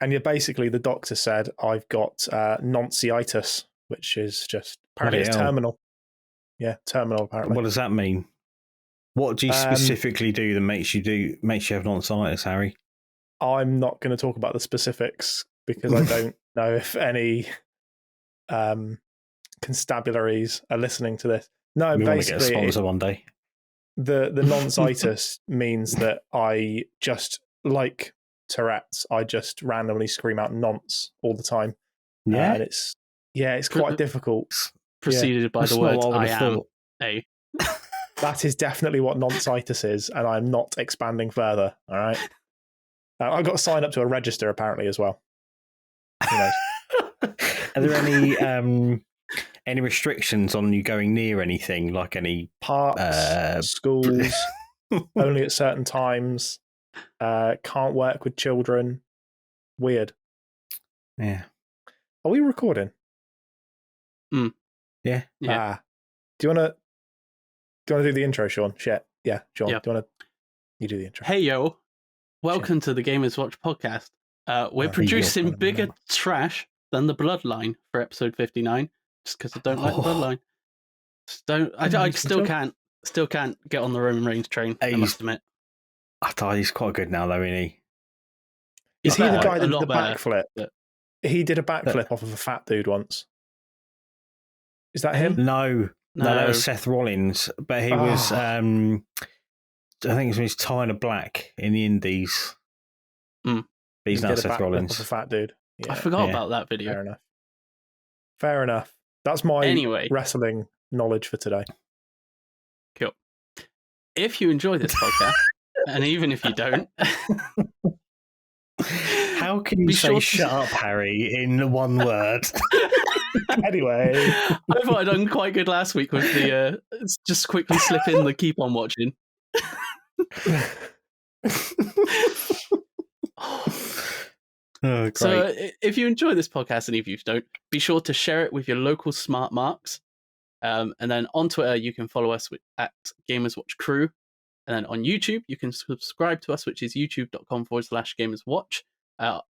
And you're basically, the doctor said, I've got nonsitis, which is just, apparently it's terminal. Yeah, terminal, apparently. What does that mean? What do you specifically do that makes you have nonsitis, Harry? I'm not going to talk about the specifics because I don't know if any constabularies are listening to this. No, we basically, want to get a sponsor one day. The nonsitis means that I just, like Tourette's, I just randomly scream out nonce all the time. Yeah, and it's quite difficult. Preceded by the words "I am a." That is definitely what nonsitis is, and I'm not expanding further. All right, I've got to sign up to a register apparently as well. Who knows? Are there any restrictions on you going near anything, like any parks, schools, only at certain times? Can't work with children. Weird. Yeah. Are we recording? Yeah. Do you want to do the intro, Sean? Shit. Yeah, Sean. Yeah. You do the intro. Hey yo, welcome to the Gamers Watch podcast. We're producing bigger trash than the Bloodline for episode 59, just because I don't like the Bloodline. I still can't get on the Roman Reigns train. I must admit. I thought he's quite good now, though, isn't he? Is he the guy that did the backflip? He did a backflip off of a fat dude once. Is that him? No, that was Seth Rollins. But he was, I think it was Tyler Black in the Indies. But he's now Seth Rollins. Off a fat dude. Yeah. I forgot about that video. Fair enough. That's my wrestling knowledge for today. Cool. If you enjoy this podcast, and even if you don't... How can you say shut up, Harry, in one word? Anyway. I thought I'd done quite good last week with the just quickly slip in the keep on watching. So if you enjoy this podcast, and if you don't, be sure to share it with your local smart marks. And then on Twitter, you can follow us at Gamers Watch Crew. And then on YouTube, you can subscribe to us, which is youtube.com/gamerswatch.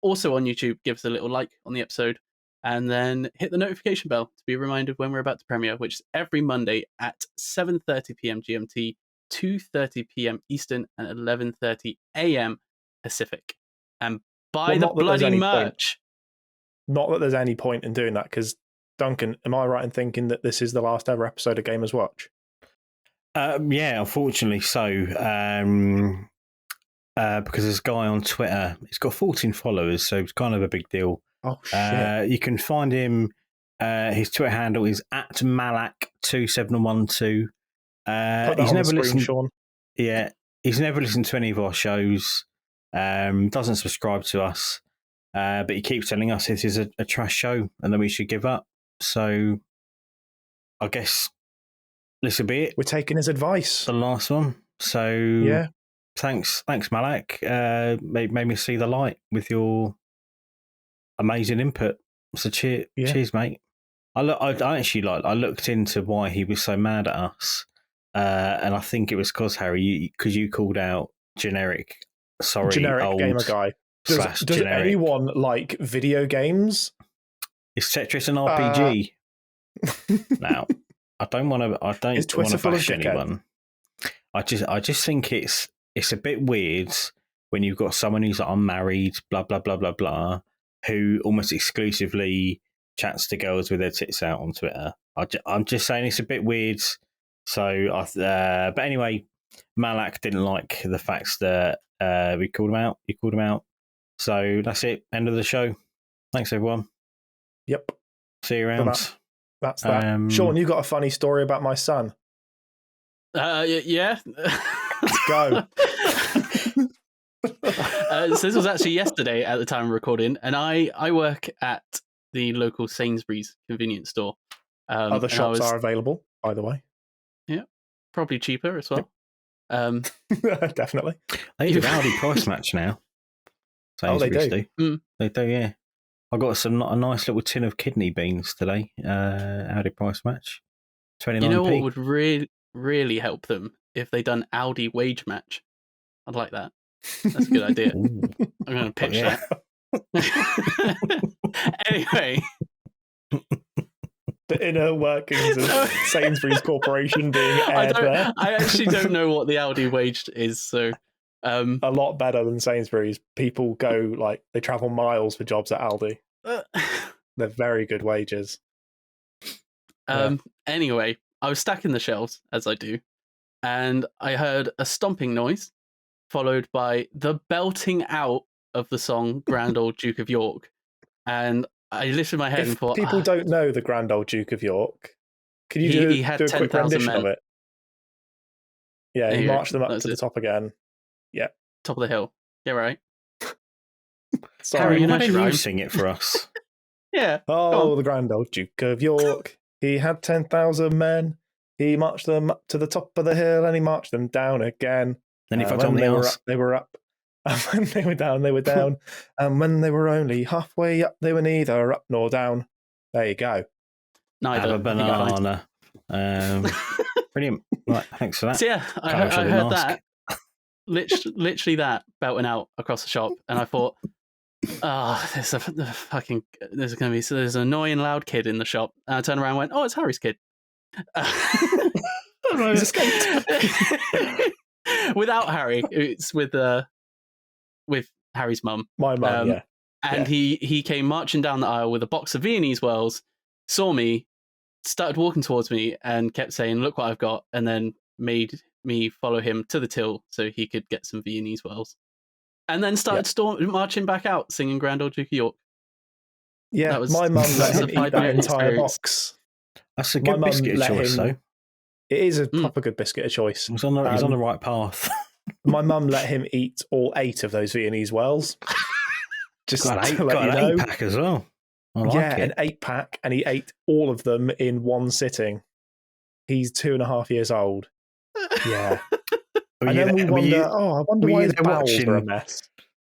Also on YouTube, give us a little like on the episode, and then hit the notification bell to be reminded when we're about to premiere, which is every Monday at 7:30 p.m. GMT, 2:30 p.m. Eastern, and 11:30 a.m. Pacific. And buy the bloody merch. Not that there's any point in doing that, because, Duncan, am I right in thinking that this is the last ever episode of Gamers Watch? Yeah, unfortunately so. Because there's a guy on Twitter, he's got 14 followers, so it's kind of a big deal. Oh, shit. You can find him, his Twitter handle is @Malak2712. He's never listened, Sean. Yeah, he's never listened to any of our shows, doesn't subscribe to us, but he keeps telling us this is a trash show and that we should give up. So I guess this will be it. We're taking his advice. The last one. So yeah. Thanks, Malak. Made me see the light with your amazing input. So cheers, mate. I looked into why he was so mad at us, and I think it was because Harry, because you called out generic old gamer guy. Does anyone like video games? Is Tetris an RPG? Now, I don't want to bash anyone. I just think it's a bit weird when you've got someone who's like, unmarried, blah blah blah blah blah, who almost exclusively chats to girls with their tits out on Twitter. I'm just saying it's a bit weird. So, but anyway, Malak didn't like the facts that we called him out. You called him out. So that's it. End of the show. Thanks, everyone. Yep. See you around. So that's that. Sean, you got a funny story about my son. Yeah. Let's go. So this was actually yesterday at the time of recording, and I work at the local Sainsbury's convenience store. Other shops are available, by the way. Yeah, probably cheaper as well. Definitely. They do an Aldi price match now. Sainsbury's they do. They do, yeah. I got a nice little tin of kidney beans today. Aldi price match. 29p. You know what would really help them if they done Aldi wage match? I'd like that. That's a good idea. I'm going to pitch that. Anyway. The inner workings of Sainsbury's Corporation being aired there. I actually don't know what the hourly wage is, so... a lot better than Sainsbury's. People go, like, they travel miles for jobs at Aldi. They're very good wages. Anyway, I was stacking the shelves, as I do, and I heard a stomping noise, followed by the belting out of the song Grand Old Duke of York. And I lifted my head and thought... people don't know the Grand Old Duke of York, can you do a quick rendition of it? Yeah, he marched them up to the top again. Yeah. Top of the hill. Yeah, right. Sorry. Harry, why don't you sing it for us? Yeah. Oh, the Grand Old Duke of York. He had 10,000 men. He marched them up to the top of the hill and he marched them down again. Then he fucked on the arse. They were up. And when they were down, they were down. And when they were only halfway up, they were neither up nor down. There you go. Neither. Have a banana. Brilliant. Right, thanks for that. So yeah, I heard that. Literally that belting out across the shop, and I thought, there's an annoying loud kid in the shop. And I turned around and went, oh, it's Harry's kid. He's escaped. Without Harry, it's with Harry's mum. My mum, yeah. And he came marching down the aisle with a box of Viennese Wells, saw me, started walking towards me, and kept saying, look what I've got, and then made me follow him to the till so he could get some Viennese Wells. And then started marching back out, singing Grand Old Duke of York. Yeah, my mum let him eat that entire box. That's a good biscuit choice, though. It is a proper good biscuit of choice. He's on the right path. My mum let him eat all 8 of those Viennese Wells. Just got an 8-pack as well. An 8-pack, and he ate all of them in one sitting. He's 2.5 years old. Yeah. And then we wonder, I wonder why his bowels are a mess.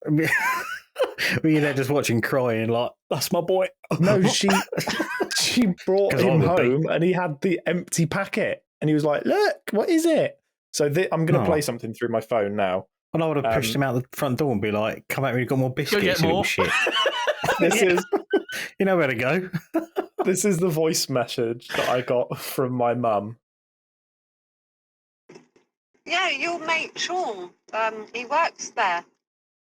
Were you there just watching, crying like, that's my boy? No, she brought him home and he had the empty packet. And he was like, look, what is it? So I'm going to play something through my phone now. And I would have pushed him out the front door and be like, come out when you've got more biscuits, you little shit. This is... You know where to go. This is the voice message that I got from my mum. Yeah, your mate Shaun, he works there.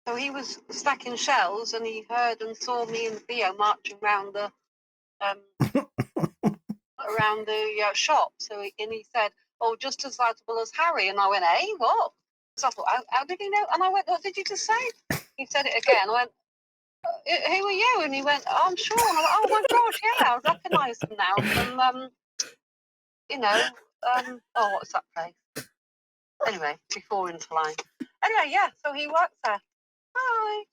So he was stacking shelves and he heard and saw me and Theo marching around the shop. And he said, oh, just as likable as Harry. And I went, hey, what? So I thought, how did he know? And I went, what did you just say? He said it again. I went, who are you? And he went, oh, I'm Shaun. I went, oh my gosh, yeah, I recognise him now from, what's that place? Anyway, before into line. Anyway, yeah, so he works there. Hi.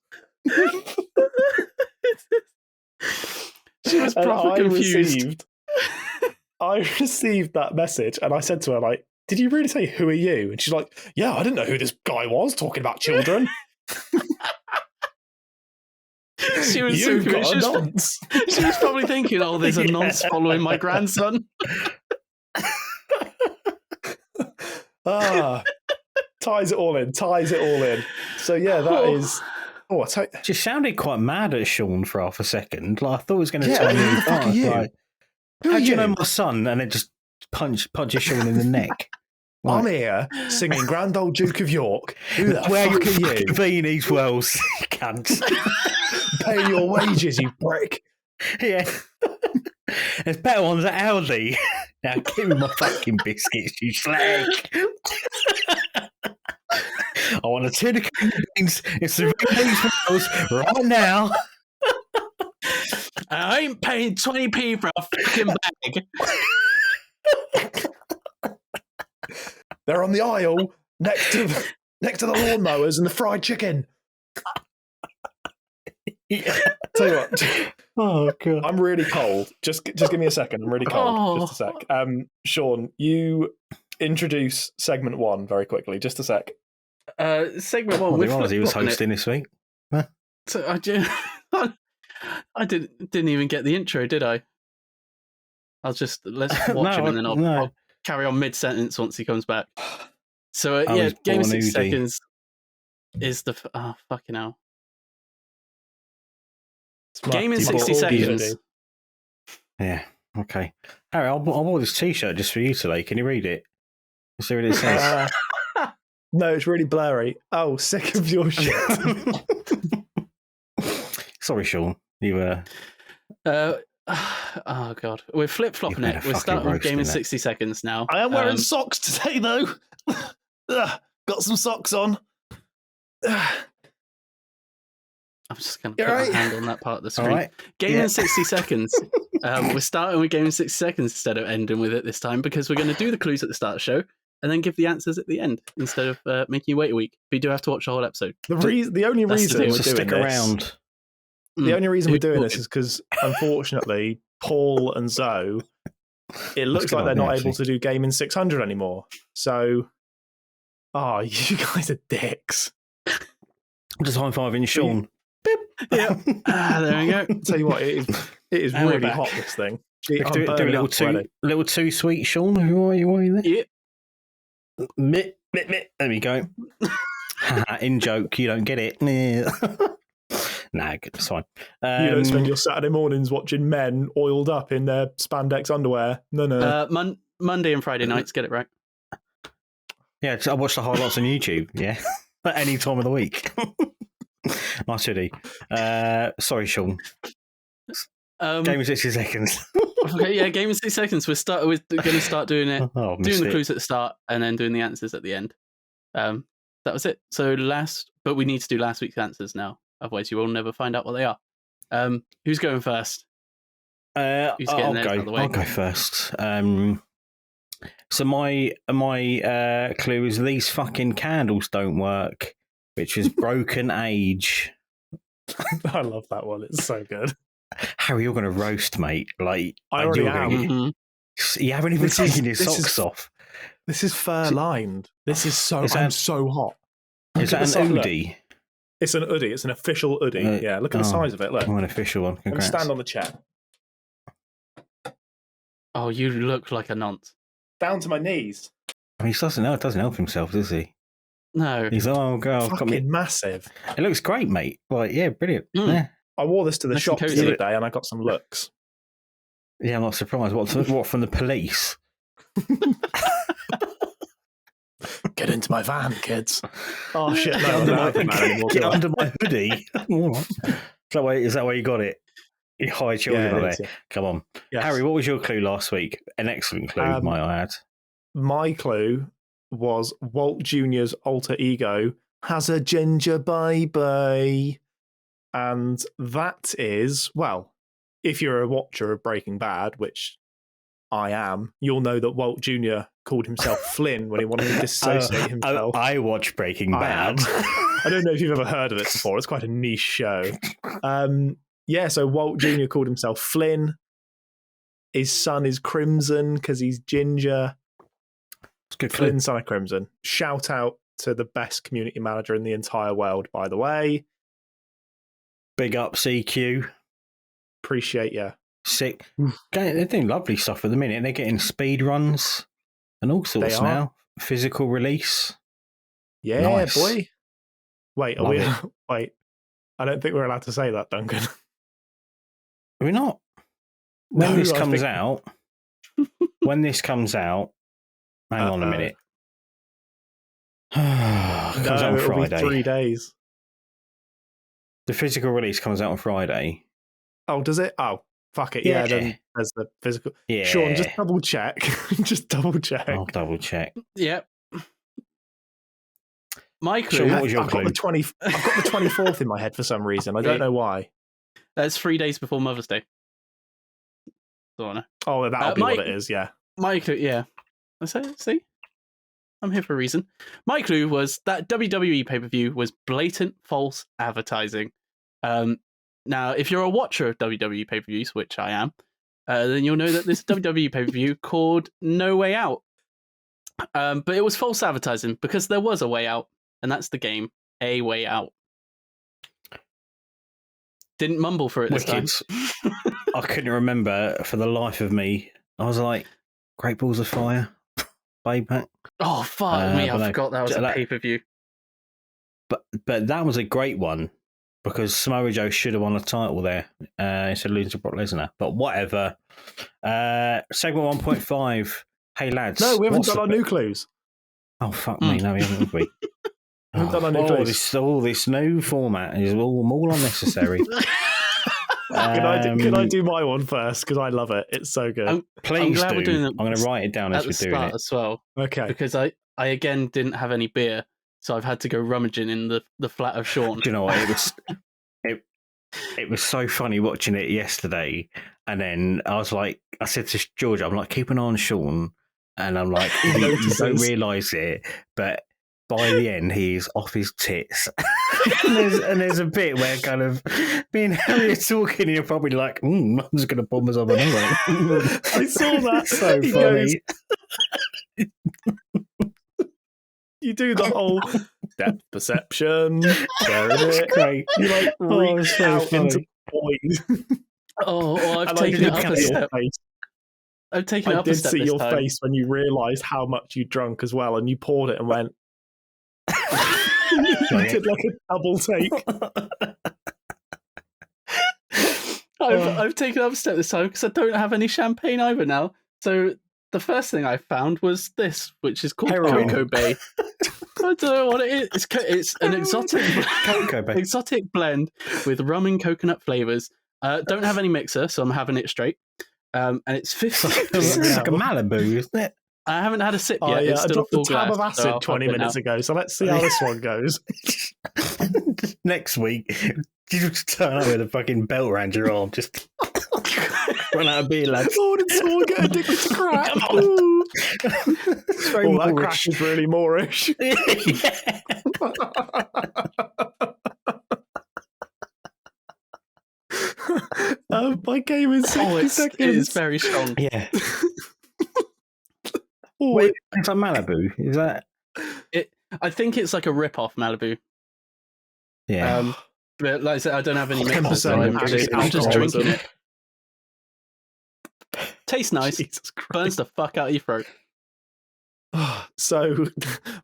She was proper confused. I received that message and I said to her, like, did you really say, who are you? And she's like, yeah, I didn't know who this guy was talking about children. She was so confused. She was probably thinking, oh, there's a nonce following my grandson. Ties it all in. So yeah, that is. Oh, she sounded quite mad at Shaun for half a second. Like I thought he was going to tell me, who the fuck are you? Like, how do you know my son? And it just punches Shaun in the neck. Like, I'm here singing Grand Old Duke of York. Who the fuck are you? Viennese Wells, cunts. Pay your wages, you prick. Yeah. There's better ones at Aldi. Now give me my fucking biscuits, you slag. I want a tin of beans. It's the Viennese Wells right now. I ain't paying 20p for a fucking bag. They're on the aisle next to the lawnmowers and the fried chicken. Yeah. Tell you what. Oh god, I'm really cold. Just give me a second. I'm really cold. Just a sec. Shaun, you introduce segment 1 very quickly. Just a sec. Segment 1. He was hosting this week. Huh? So I didn't even get the intro, did I? Let's watch him and then I'll carry on mid-sentence once he comes back. So Game of 6 Seconds is the fucking hell. Game in 60 seconds. Yeah, okay. Harry, I bought this T-shirt just for you today. Can you read it? Let's see what it says. No, it's really blurry. Oh, sick of your shit. Sorry, Shaun. You oh god, we're flip flopping it. We're starting with Game in 60 seconds now. I am wearing socks today, though. Got some socks on. I'm just going to put my hand on that part of the screen. Right. Game in 60 seconds. We're starting with Game in 60 seconds instead of ending with it this time because we're going to do the clues at the start of the show and then give the answers at the end instead of making you wait a week. But you do have to watch the whole episode. The only reason we're doing stick around. The only reason we're doing this is because, unfortunately, Paul and Zoe, it looks like they're not able to do Game in 600 anymore. So, you guys are dicks. I'm just high-fiving Shaun. Yeah. There we go. Tell you what, it is really hot, this thing. Do a little too sweet, Shaun. Who are you there? Yeah. Mitt. There we go. In joke, you don't get it. Nah, it's fine. You don't spend your Saturday mornings watching men oiled up in their spandex underwear. No. Monday and Friday nights, get it right. Yeah, I watch the highlights on YouTube. Yeah, at any time of the week. Nice hoodie. Sorry, Shaun. Game in 60 seconds. Okay, yeah, Game in 60 seconds. We're going to start doing it, doing the clues at the start, and then doing the answers at the end. That was it. So but we need to do last week's answers now. Otherwise, you will never find out what they are. Who's going first? I'll go first. So my clue is these fucking candles don't work, which is Broken Age. I love that one. It's so good. Harry, you're going to roast, mate. Like I already am. You haven't even taken your socks off. This is fur-lined. This is so. I'm so hot. Is that an hoodie? It's an hoodie. It's an official hoodie. Yeah, look at the size of it. Look. An official one. Congrats. Stand on the chair. Oh, you look like a nonce. Down to my knees. I mean, he doesn't help himself, does he? No. He's girl. Fucking massive. It looks great, mate. Like, yeah, brilliant. Yeah. I wore this to the shop the other day and I got some looks. Yeah, I'm not surprised. What from the police? Get into my van, kids. Oh shit! Get under my hoodie. Is that why you got it? You high children on there. Yeah. Come on, yes. Harry. What was your clue last week? An excellent clue, might I add. My clue was Walt Jr.'s alter ego has a ginger baby, and that is if you're a watcher of Breaking Bad, which I am, you'll know that Walt Jr. called himself Flynn when he wanted to dissociate himself. I watch Breaking Bad. I don't know if you've ever heard of it before. It's quite a niche show. So Walt Jr. called himself Flynn. His son is Crimson because he's ginger. It's good. Flynn, son of Crimson. Shout out to the best community manager in the entire world, by the way. Big up, CQ. Appreciate you. Sick. They're doing lovely stuff at the minute. They're getting speed runs and all sorts now. Physical release. Yeah, nice. Boy. Wait, wait. I don't think we're allowed to say that, Duncan. Are we not? When this comes out, hang on a minute. It comes out on Friday. It'll be 3 days. The physical release comes out on Friday. Oh, does it? Oh, fuck it. Yeah, then there's the physical. Yeah. Shaun, just double check. Just double check. I'll double check. Yep. My clue. Shaun, what was your clue? I've got the 24th in my head for some reason. I don't know why. That's 3 days before Mother's Day. Oh, that'll be what it is, yeah. My clue, yeah. See? I'm here for a reason. My clue was that WWE pay-per-view was blatant false advertising. Now, if you're a watcher of WWE pay-per-views, which I am, then you'll know that this WWE pay-per-view called No Way Out. But it was false advertising because there was a way out, and that's the game, A Way Out. Didn't mumble for it this time. I couldn't remember for the life of me. I was like, Great Balls of Fire, Bayback. Oh, fuck me. I forgot that was a pay-per-view. But that was a great one. because Samoa Joe should have won the title there instead of losing to Brock Lesnar. But whatever. Segment 1.5. Hey, lads. No, we haven't done our new clues. Oh, fuck me. No, we haven't, have we? We haven't done our new clues. All this new format is all unnecessary. Can I do my one first? Because I love it. It's so good. Please do. I'm going to write it down as we're doing it. As well. Okay. Because I again didn't have any beer, so I've had to go rummaging in the flat of Shaun. Do you know what? It was so funny watching it yesterday. And then I said to George, I'm like, keep an eye on Shaun. And I'm like, you don't realise it, but by the end, he's off his tits. and there's a bit where kind of me and Harry are talking, and you're probably like, I'm just going to bomb us up anyway. I saw that. So funny. You do the whole depth perception. There it is. Great. You like reach out into the void. I've taken it up a step. I've taken it up a step. I did see your face when you realised how much you drunk as well, and you poured it and went. You did like a double take. I've taken it up a step this time because I don't have any champagne either now. So the first thing I found was this, which is called Cocoa Bay. I don't know what it is. It's an exotic blend with rum and coconut flavours. Don't have any mixer, so I'm having it straight. And it's 50. It's like a Malibu, isn't it? I haven't had a sip yet. Yeah, it's I still dropped a full a tab glass, of acid 20 minutes ago, so let's see how this one goes. Next week, you just turn up with a fucking belt around your arm, just run out of beer, lads. Oh, did someone get addicted to crack? It's very that crack is really Moorish. My game is 60 seconds. It is very strong. Yeah. Wait, it's like Malibu. Is that it? I think it's like a rip-off Malibu. Yeah. But like I said, I don't have any mixer, so I'm just drinking it. Tastes nice. Burns the fuck out of your throat. So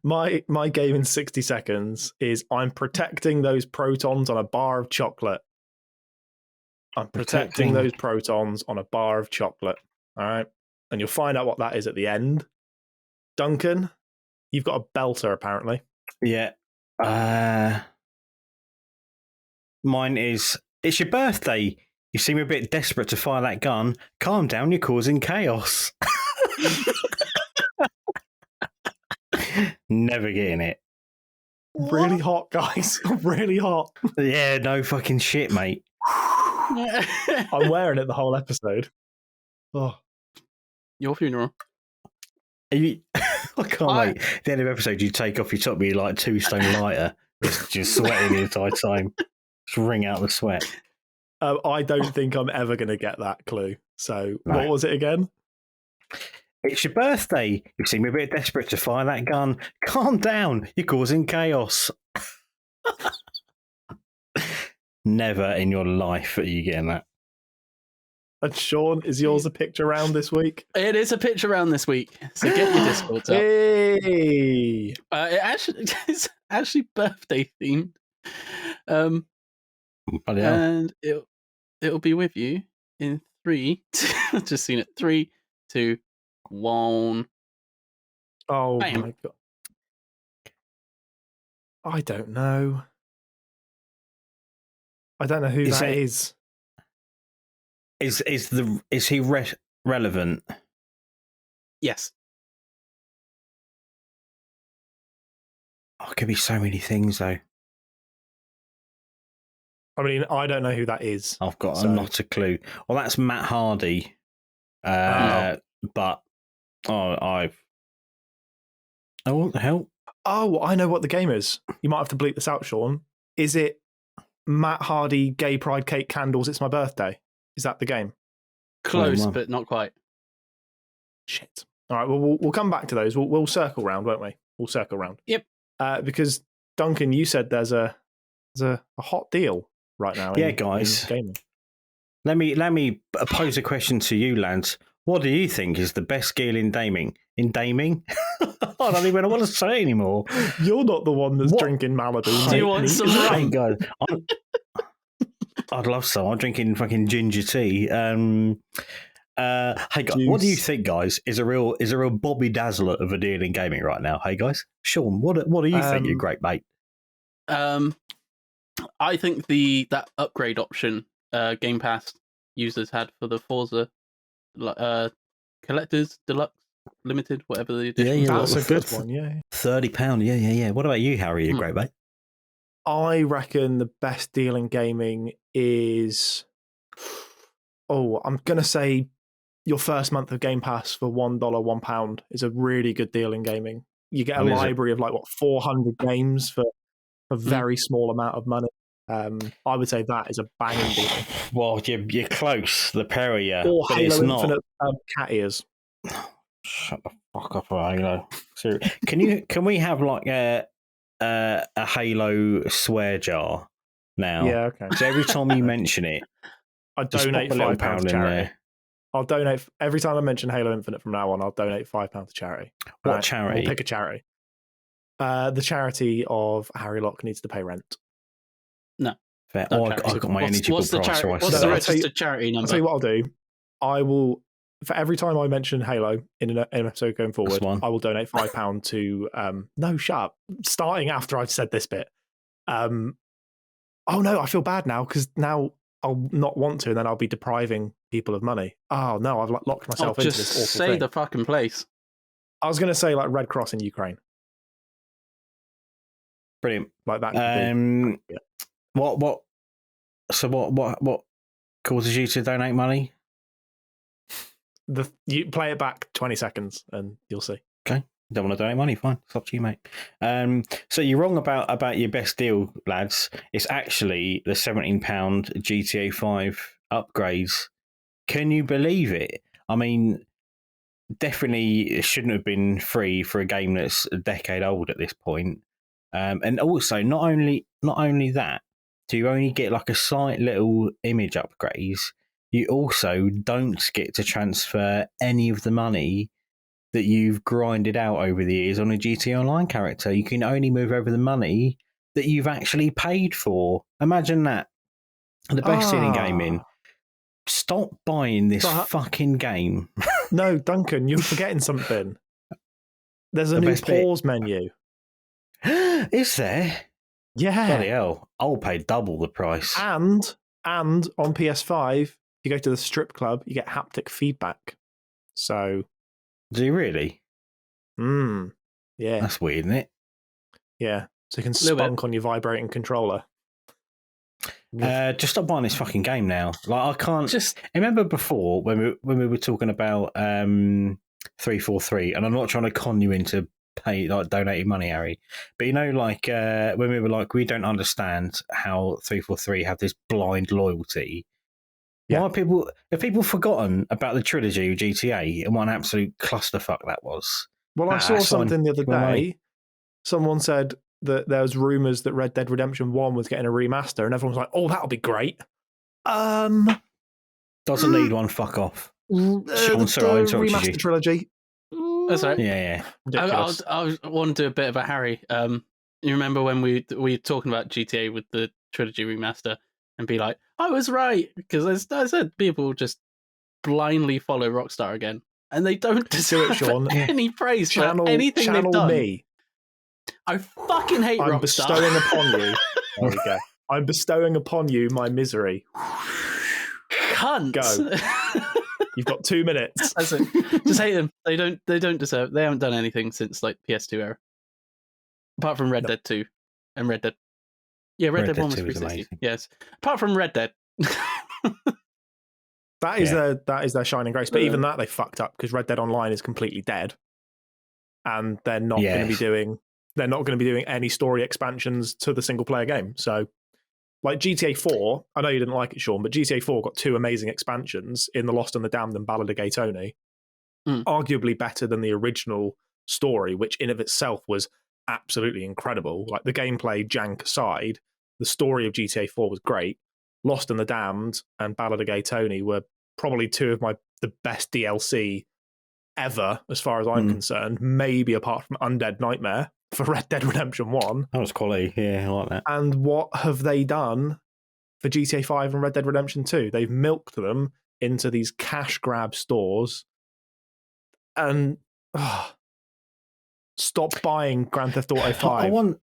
my game in 60 seconds is I'm protecting those protons on a bar of chocolate. I'm protecting those protons on a bar of chocolate. All right. And you'll find out what that is at the end. Duncan, you've got a belter, apparently. Yeah. Mine is, it's your birthday. You seem a bit desperate to fire that gun. Calm down, you're causing chaos. Never getting it. Really hot, guys. Really hot. Yeah, no fucking shit, mate. I'm wearing it the whole episode. Oh. Your funeral. I can't wait. At the end of the episode, you take off your top, be like 2 stone lighter, just sweating the entire time. Just wring out the sweat. I don't think I'm ever going to get that clue. So, What was it again? It's your birthday. You seem a bit desperate to fire that gun. Calm down. You're causing chaos. Never in your life are you getting that. And Shaun, is yours a picture round this week? It is a picture round this week. So get your Discord up. Hey! It's actually birthday themed. And it'll be with you in 3. I've just seen it. 3, 2, 1. Oh Bam. my god! I don't know. I don't know who that is. Is he relevant? Yes. Oh, it could be so many things though. I mean, I don't know who that is. I've got not a clue. Well, that's Matt Hardy. But what the hell? Oh, I know what the game is. You might have to bleep this out, Shaun. Is it Matt Hardy, Gay Pride, Cake, Candles, It's My Birthday? Is that the game? Close, but not quite. Shit. All right, well, we'll come back to those. We'll circle round, won't we? We'll circle round. Yep. Because, Duncan, you said there's a hot deal right now. Yeah, guys. Gaming. Let me pose a question to you, lads. What do you think is the best skill in gaming? In gaming? I don't even want to say anymore. You're not the one that's drinking Malibu. Do you want some rum? Guys, I'd love some. I'm drinking fucking ginger tea. Hey, guys, what do you think, guys? Is a real Bobby Dazzler of a deal in gaming right now? Hey, guys, Sean, what do you think? You great mate. I think that upgrade option Game Pass users had for the Forza Collectors Deluxe Limited, whatever the edition. Yeah, that's a good one. Yeah, £30. Yeah. What about you, Harry? You great mate. I reckon the best deal in gaming is, I'm gonna say your first month of Game Pass for $1, £1 is a really good deal in gaming. You get a library of 400 games for a very small amount of money. I would say that is a banging deal. Well, you're close, the pair of you. Or but Halo it's Infinite not. cat ears. Shut the fuck up, Halo. So, can we have a Halo swear jar now? Yeah, okay. So every time you mention it, I donate £5 to charity. I'll donate every time I mention Halo Infinite from now on. I'll donate £5 to charity. What charity? We'll pick a charity. The charity of Harry Locke needs to pay rent. No. Fair. I got my energy What's the price. What's the registered charity number? I'll tell you what I'll do. I will, for every time I mention Halo in an episode going forward, I will donate £5 to. No, shut up. Starting after I've said this bit. Oh no, I feel bad now because now I'll not want to, and then I'll be depriving people of money. Oh no, I've locked myself into this awful thing. Just say the fucking place. I was going to say Red Cross in Ukraine. Brilliant. Like that. Yeah. What? So what causes you to donate money? You play it back 20 seconds and you'll see. Okay. Don't want to donate money, fine. It's up to you, mate. So you're wrong about your best deal, lads. It's actually the £17 GTA 5 upgrades. Can you believe it? I mean, definitely it shouldn't have been free for a game that's a decade old at this point. And also, not only that, do you only get a slight little image upgrades, you also don't get to transfer any of the money that you've grinded out over the years on a GTA Online character. You can only move over the money that you've actually paid for. Imagine that. The best thing in gaming. Stop buying this fucking game. No, Duncan, you're forgetting something. There's a new pause menu. Is there? Yeah. Bloody hell. I'll pay double the price. And on PS5, if you go to the strip club, you get haptic feedback. So... Do you really? Yeah. That's weird, isn't it? Yeah. So you can spunk on your vibrating controller. Just stop buying this fucking game now. I can't. Just remember before when we were talking about 343, and I'm not trying to con you into donating money, Harry. But when we were we don't understand how 343 have this blind loyalty. Yeah. Why have people forgotten about the trilogy of GTA and what an absolute clusterfuck that was? Well, I saw something the other day. Someone said that there was rumours that Red Dead Redemption 1 was getting a remaster, and everyone was like, "Oh, that'll be great." Doesn't need one. Fuck off. Remaster trilogy. That's right. Yeah. I want to do a bit of a Harry. You remember when we were talking about GTA with the trilogy remaster? And be like, I was right, because as I said, people just blindly follow Rockstar again, and they don't deserve any praise for anything they've done. Me. I fucking hate Rockstar. Bestowing upon you. There we go. I'm bestowing upon you my misery. Cunt. Go. You've got 2 minutes. That's it. Just hate them. They don't deserve. They haven't done anything since PS2 era, apart from Red Dead 2 and Red Dead. Yeah, Red Dead 1 was 360. Yes. Apart from Red Dead. That is their shining grace. But even that they fucked up because Red Dead Online is completely dead. And they're not going to be doing any story expansions to the single player game. So GTA 4, I know you didn't like it, Sean, but GTA 4 got 2 amazing expansions in The Lost and the Damned and Ballad of Gay Tony. Arguably better than the original story, which in of itself was absolutely incredible. The gameplay jank aside, the story of GTA 4 was great. Lost and the Damned and Ballad of Gay Tony were probably 2 of the best DLC ever, as far as I'm concerned, maybe apart from Undead Nightmare for Red Dead Redemption 1. That was quality, yeah, I like that. And what have they done for GTA 5 and Red Dead Redemption 2. They've milked them into these cash grab stores. And stop buying Grand Theft Auto 5.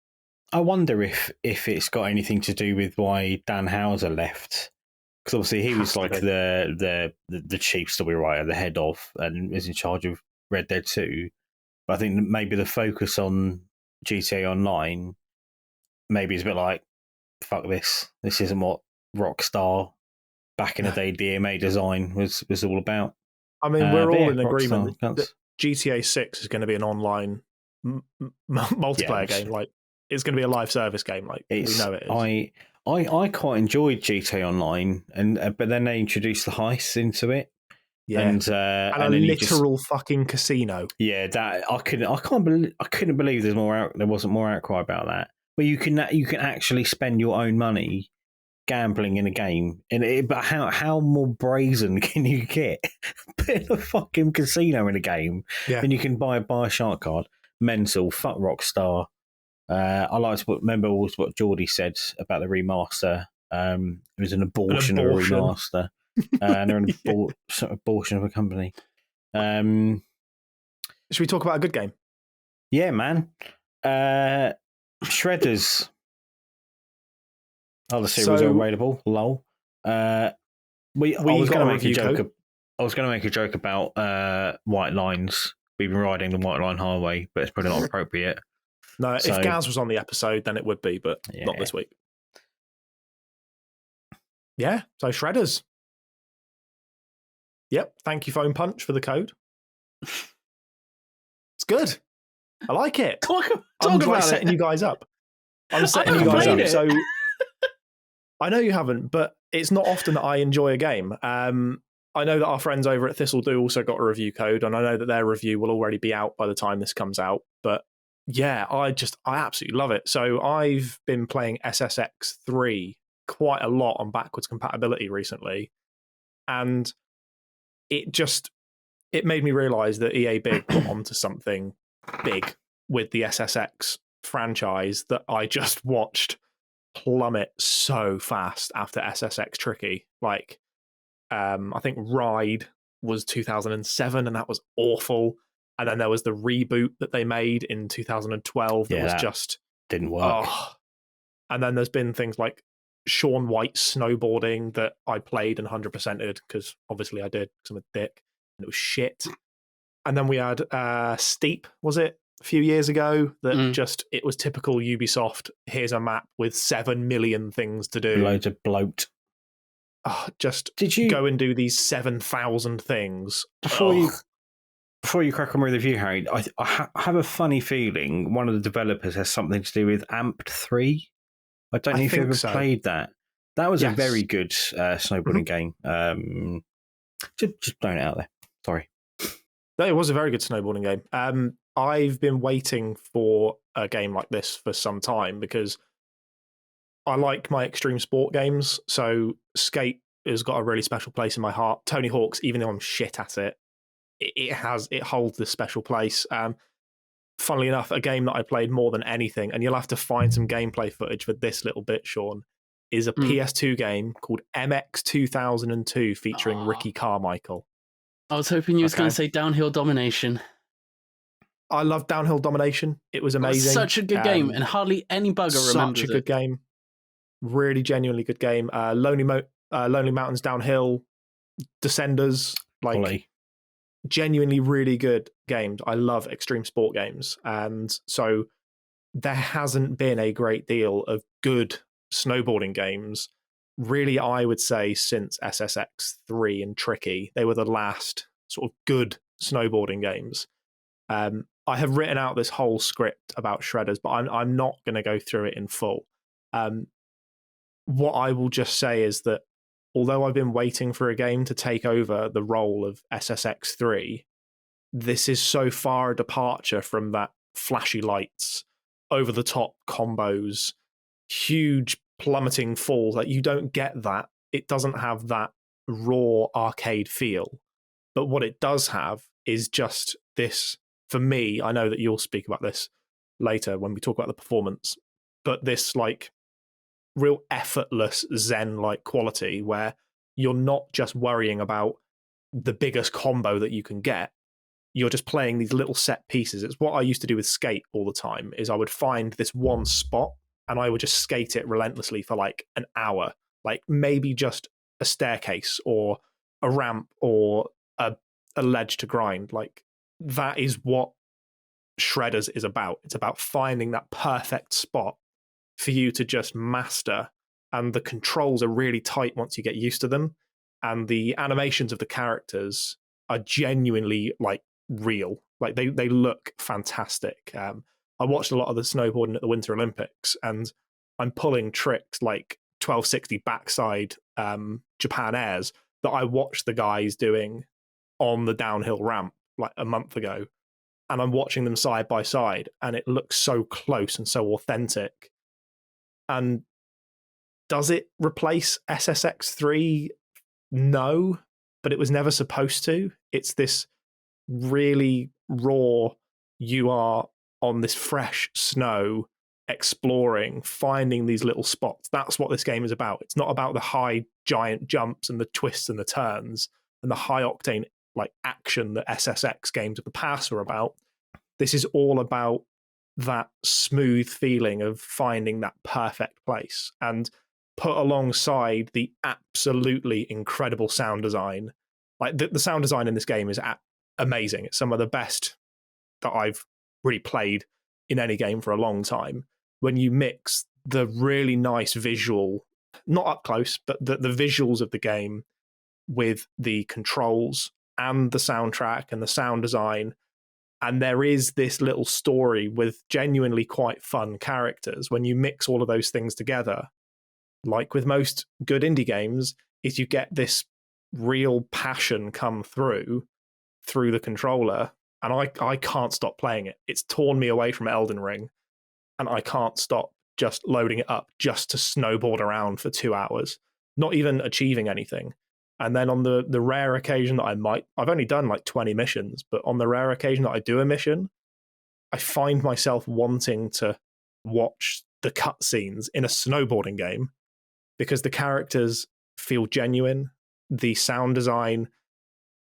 I wonder if it's got anything to do with why Dan Houser left. Because obviously he was like the chief story writer, the head of, and was in charge of Red Dead 2. But I think maybe the focus on GTA Online maybe is a bit like, fuck this. This isn't what Rockstar back in the day DMA design was all about. I mean, we're all in agreement that GTA 6 is going to be an online multiplayer game. Like, it's going to be a live service game. Like, we know it is. I quite enjoyed GTA Online, but then they introduced the heists into it. Yeah, and a literal fucking casino. Yeah, that I couldn't believe there wasn't more outcry about that. Where you can actually spend your own money gambling in a game, but how more brazen can you get? Put a fucking casino in a game, and you can buy a shark card. Mental, fuck Rockstar. I like to remember what Geordie said about the remaster. It was an abortion of a remaster, and they're an abortion of a company. Should we talk about a good game? Yeah, man. Shredders. Oh, the series are available. Lol. I was going to make a joke about white lines. We've been riding the White Line Highway, but it's probably not appropriate. No, if Gaz was on the episode, then it would be, but not this week. Yeah, so Shredders. Yep, thank you, Phone Punch, for the code. It's good. I like it. I'm setting you guys up. I'm setting you guys up. So I know you haven't, but it's not often that I enjoy a game. I know that our friends over at Thistle Do also got a review code, and I know that their review will already be out by the time this comes out. But yeah, I absolutely love it. So I've been playing SSX 3 quite a lot on backwards compatibility recently, and it made me realize that EA Big got onto something big with the SSX franchise that I just watched plummet so fast after SSX Tricky. Like, I think Ride was 2007, and that was awful. And then there was the reboot that they made in 2012 that was just didn't work. And then there's been things like Shaun White snowboarding that I played and 100%ed because obviously I did because I'm a dick, and it was shit. And then we had Steep, was it, a few years ago, that it was typical Ubisoft. Here's a map with 7 million things to do. Loads of bloat. Did you go and do these 7,000 things? Before you crack on with the review, Harry, I have a funny feeling one of the developers has something to do with Amped 3. I don't know if you ever played that. That was a very good snowboarding game. Just throwing it out there. Sorry. It was a very good snowboarding game. I've been waiting for a game like this for some time because I like my extreme sport games. So Skate has got a really special place in my heart. Tony Hawk's, even though I'm shit at it, it holds this special place. Funnily enough, a game that I played more than anything, and you'll have to find some gameplay footage for this little bit, Sean, is a PS2 game called MX 2002 featuring Ricky Carmichael. I was hoping you was going to say Downhill Domination. I love Downhill Domination. It was amazing. It was such a good game, and hardly any bugger remembers it. Such a good game. Really, genuinely good game. Lonely Mountains Downhill, Descenders, genuinely really good games. I love extreme sport games. And so there hasn't been a great deal of good snowboarding games, really, I would say, since SSX 3 and Tricky. They were the last sort of good snowboarding games. I have written out this whole script about Shredders, but I'm not going to go through it in full. What I will just say is that although I've been waiting for a game to take over the role of SSX 3, this is so far a departure from that flashy lights, over-the-top combos, huge plummeting falls. Like, you don't get that. It doesn't have that raw arcade feel. But what it does have is just this, for me, I know that you'll speak about this later when we talk about the performance, but this, like, real effortless Zen-like quality where you're not just worrying about the biggest combo that you can get. You're just playing these little set pieces. It's what I used to do with skate all the time, is I would find this one spot and I would just skate it relentlessly for like an hour, like maybe just a staircase or a ramp or a ledge to grind. Like that is what Shredders is about. It's about finding that perfect spot for you to just master, and the controls are really tight once you get used to them, and the animations of the characters are genuinely like real. Like they look fantastic. I watched a lot of the snowboarding at the Winter Olympics, and I'm pulling tricks like 1260 backside Japan airs that I watched the guys doing on the downhill ramp like a month ago, and I'm watching them side by side, and it looks so close and so authentic. And does it replace SSX3? No, but it was never supposed to. It's this really raw, you are on this fresh snow, exploring, finding these little spots. That's what this game is about. It's not about the high giant jumps and the twists and the turns and the high octane like action that SSX games of the past were about. This is all about that smooth feeling of finding that perfect place, and put alongside the absolutely incredible sound design. Like the sound design in this game is amazing. It's some of the best that I've really played in any game for a long time. When you mix the really nice visual, not up close, but the visuals of the game with the controls and the soundtrack and the sound design, and there is this little story with genuinely quite fun characters. When you mix all of those things together, like with most good indie games, is you get this real passion come through the controller, and I can't stop playing it. It's torn me away from Elden Ring, and I can't stop just loading it up just to snowboard around for 2 hours, not even achieving anything. And then on the rare occasion that I've only done like 20 missions, but on the rare occasion that I do a mission, I find myself wanting to watch the cutscenes in a snowboarding game because the characters feel genuine. The sound design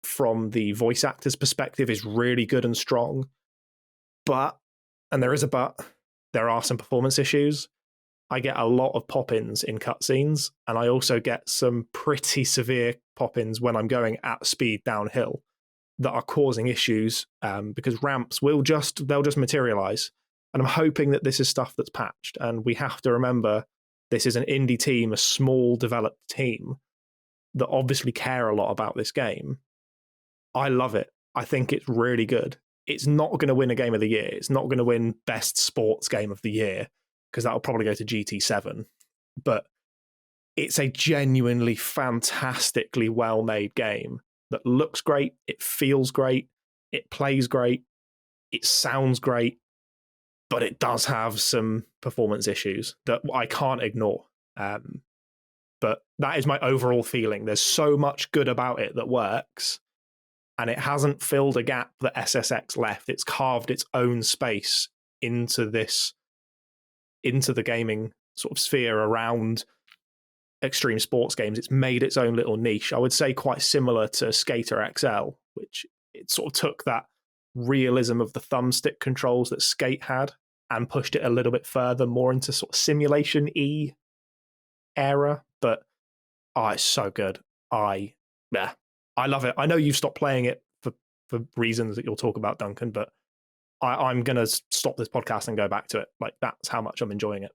from the voice actor's perspective is really good and strong. But, and there is a but, there are some performance issues. I get a lot of pop-ins in cutscenes, and I also get some pretty severe pop-ins when I'm going at speed downhill that are causing issues because ramps they'll just materialize. And I'm hoping that this is stuff that's patched. And we have to remember this is an indie team, a small developed team that obviously care a lot about this game. I love it. I think it's really good. It's not going to win a game of the year. It's not going to win best sports game of the year, because that'll probably go to GT7. But it's a genuinely fantastically well-made game that looks great, it feels great, it plays great, it sounds great, but it does have some performance issues that I can't ignore. But that is my overall feeling. There's so much good about it that works, and it hasn't filled a gap that SSX left. It's carved its own space into the gaming sort of sphere around extreme sports games. It's made its own little niche. I would say quite similar to Skater XL, which it sort of took that realism of the thumbstick controls that Skate had and pushed it a little bit further, more into sort of simulation-y era. But it's so good. I love it. I know you've stopped playing it for reasons that you'll talk about, Duncan, but I'm going to stop this podcast and go back to it. Like, that's how much I'm enjoying it.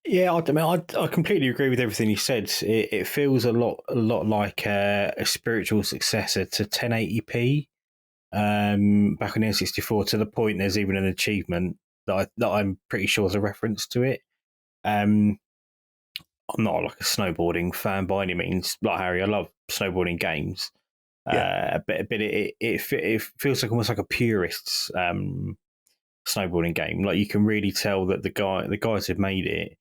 Yeah, I completely agree with everything you said. It feels a lot like a spiritual successor to 1080p back on the N64, to the point there's even an achievement that I'm pretty sure is a reference to it. I'm not like a snowboarding fan by any means, like Harry. I love snowboarding games. Yeah. But it feels like almost like a purist's snowboarding game. Like, you can really tell that the guys who've made it,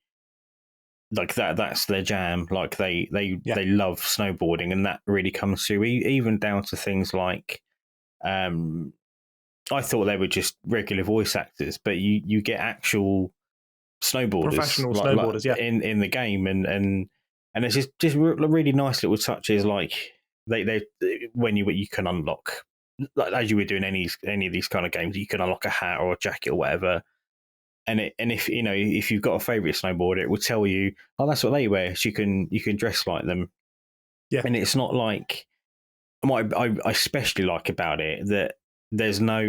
like that's their jam. Like they love snowboarding, and that really comes through. Even down to things like, I thought they were just regular voice actors, but you get actual snowboarders, professional snowboarders, in the game, and it's just really nice little touches. Like they when you can unlock, like, as you would do in any of these kind of games, you can unlock a hat or a jacket or whatever. And if if you've got a favourite snowboarder, it will tell you, oh, that's what they wear. So you can dress like them. Yeah. And it's not like what I especially like about it, that there's no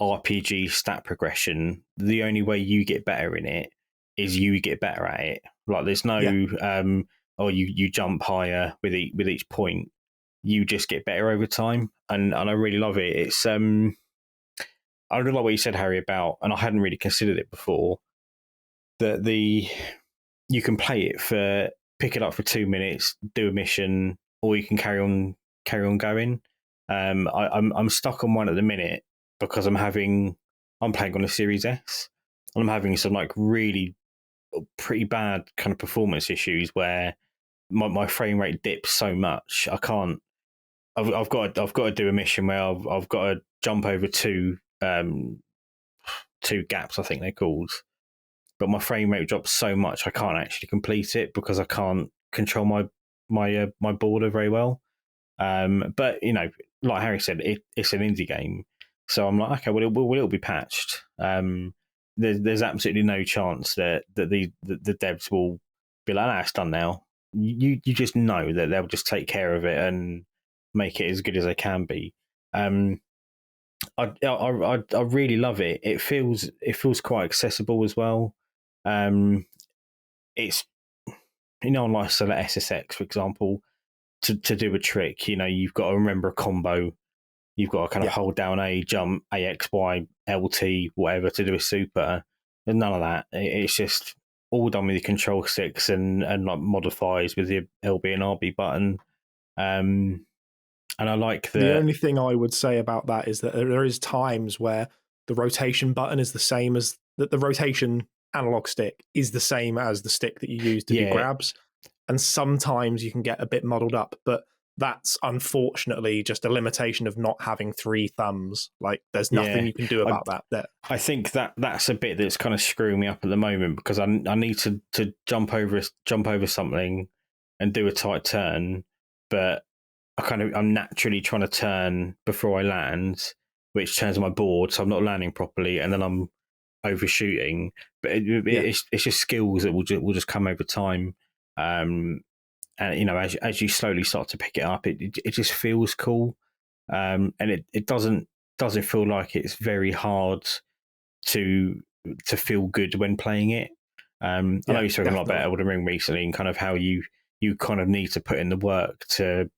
RPG stat progression. The only way you get better in it is you get better at it. Like there's no you jump higher with each point. You just get better over time, and I really love it. It's I really like what you said, Harry, about, and I hadn't really considered it before, that you can pick it up for 2 minutes, do a mission, or you can carry on going. I'm stuck on one at the minute because I'm playing on a Series S, and I'm having some like really pretty bad kind of performance issues where my frame rate dips so much I can't. I've got to do a mission where I've got to jump over two gaps, I think they're called, but my frame rate drops so much I can't actually complete it because I can't control my border very well. But like Harry said, it's an indie game, so I'm like, okay, well, it'll be patched. There's absolutely no chance that the devs will be like, it's done now. You just know that they'll just take care of it and make it as good as they can be. I really love it. It feels quite accessible as well. It's on like SSX, for example, to do a trick, you've got to remember a combo. You've got to kind of hold down A, jump, AX, Y, LT, whatever to do a super. There's none of that. It's just all done with your control sticks and like modifies with your LB and RB button. And I like the only thing I would say about that is that there is times where the rotation button is the same as the rotation analog stick is the same as the stick that you use to do grabs. And sometimes you can get a bit muddled up, but that's unfortunately just a limitation of not having 3 thumbs. Like there's nothing you can do about that. I think that's a bit that's kind of screwing me up at the moment because I need to jump over something and do a tight turn, but I'm naturally trying to turn before I land, which turns my board, so I'm not landing properly, and then I'm overshooting. But it's just skills that will just come over time. And as you slowly start to pick it up, it just feels cool, and it doesn't feel like it's very hard to feel good when playing it. I know you've spoken a lot about Elden Ring recently and kind of how you kind of need to put in the work to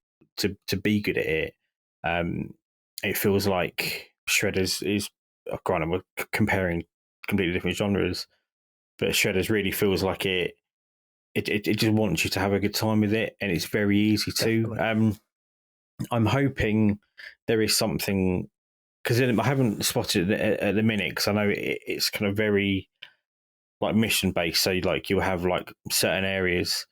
be good at it. It feels like Shredders is, granted, we're comparing completely different genres, but Shredders really feels like it just wants you to have a good time with it, and it's very easy to. I'm hoping there is something, because I haven't spotted it at the minute, because I know it's kind of very like mission based, so like you'll have like certain areas.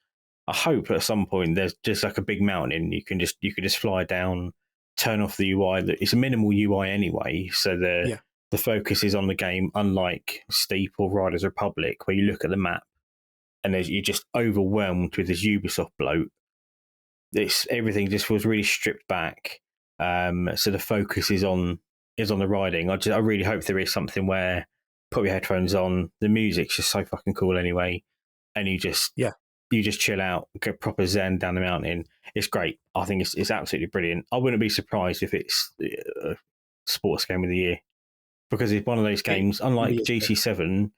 I hope at some point there's just like a big mountain you can just fly down, turn off the UI. It's a minimal UI anyway, so the focus is on the game, unlike Steep or Riders Republic, where you look at the map and you're just overwhelmed with this Ubisoft bloat. Everything just feels really stripped back. So the focus is on the riding. I really hope there is something where put your headphones on, the music's just so fucking cool anyway, and you just chill out, get proper zen down the mountain. It's great. I think it's absolutely brilliant. I wouldn't be surprised if it's a sports game of the year, because it's one of those games, unlike GT7,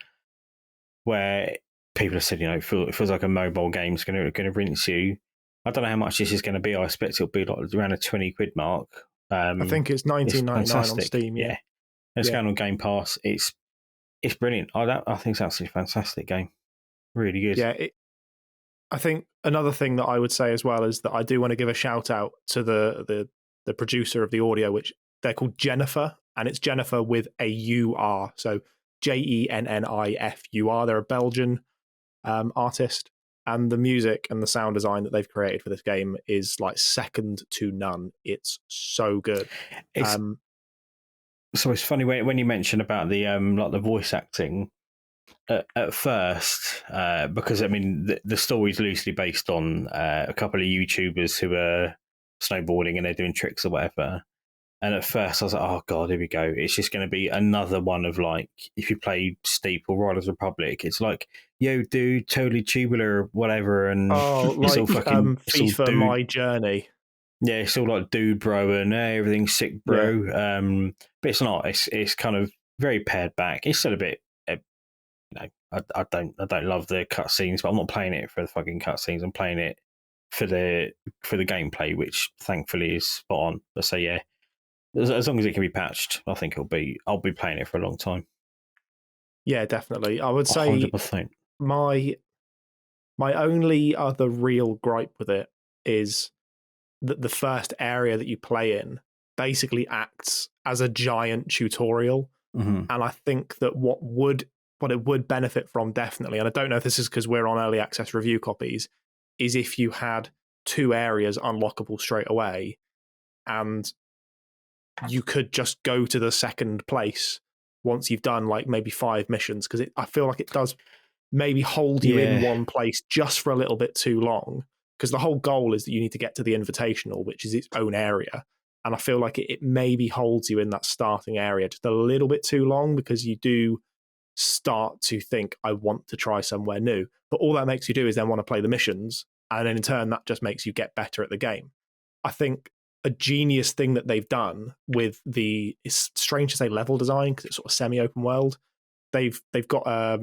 where people have said, it feels like a mobile game's going to rinse you. I don't know how much this is going to be. I expect it'll be like around a £20 mark. I think it's $19.99 on Steam. Yeah. It's going on Game Pass. It's brilliant. I think it's absolutely fantastic game. Really good. Yeah. I think another thing that I would say as well is that I do want to give a shout out to the producer of the audio, which they're called Jennifer, and it's Jennifer with a U-R. So JENNIFUR. They're a Belgian artist, and the music and the sound design that they've created for this game is like second to none. It's so good. So it's funny when you mention about the like the voice acting. at first, because I mean the story's loosely based on a couple of YouTubers who are snowboarding and they're doing tricks or whatever. And at first I was like, oh God, here we go. It's just going to be another one of like, if you play Steep or Riders Republic, it's like, yo, dude, totally tubular or whatever. And it's all fucking FIFA My Journey. Yeah, it's all like dude bro and everything's sick bro. Yeah. But it's not. It's kind of very pared back. It's still a bit, I don't love the cutscenes, but I'm not playing it for the fucking cutscenes. I'm playing it for the gameplay, which thankfully is spot on. But so yeah, as long as it can be patched, I think I'll be playing it for a long time. Yeah, definitely. I would say 100%. My only other real gripe with it is that the first area that you play in basically acts as a giant tutorial. Mm-hmm. And I think that what it would benefit from definitely, and I don't know if this is because we're on early access review copies, is if you had 2 areas unlockable straight away and you could just go to the second place once you've done like maybe 5 missions, because I feel like it does maybe hold you in one place just for a little bit too long, because the whole goal is that you need to get to the Invitational, which is its own area. And I feel like it maybe holds you in that starting area just a little bit too long, because you do start to think, I want to try somewhere new. But all that makes you do is then want to play the missions. And then in turn, that just makes you get better at the game. I think a genius thing that they've done with it's strange to say level design, because it's sort of semi-open world. They've got a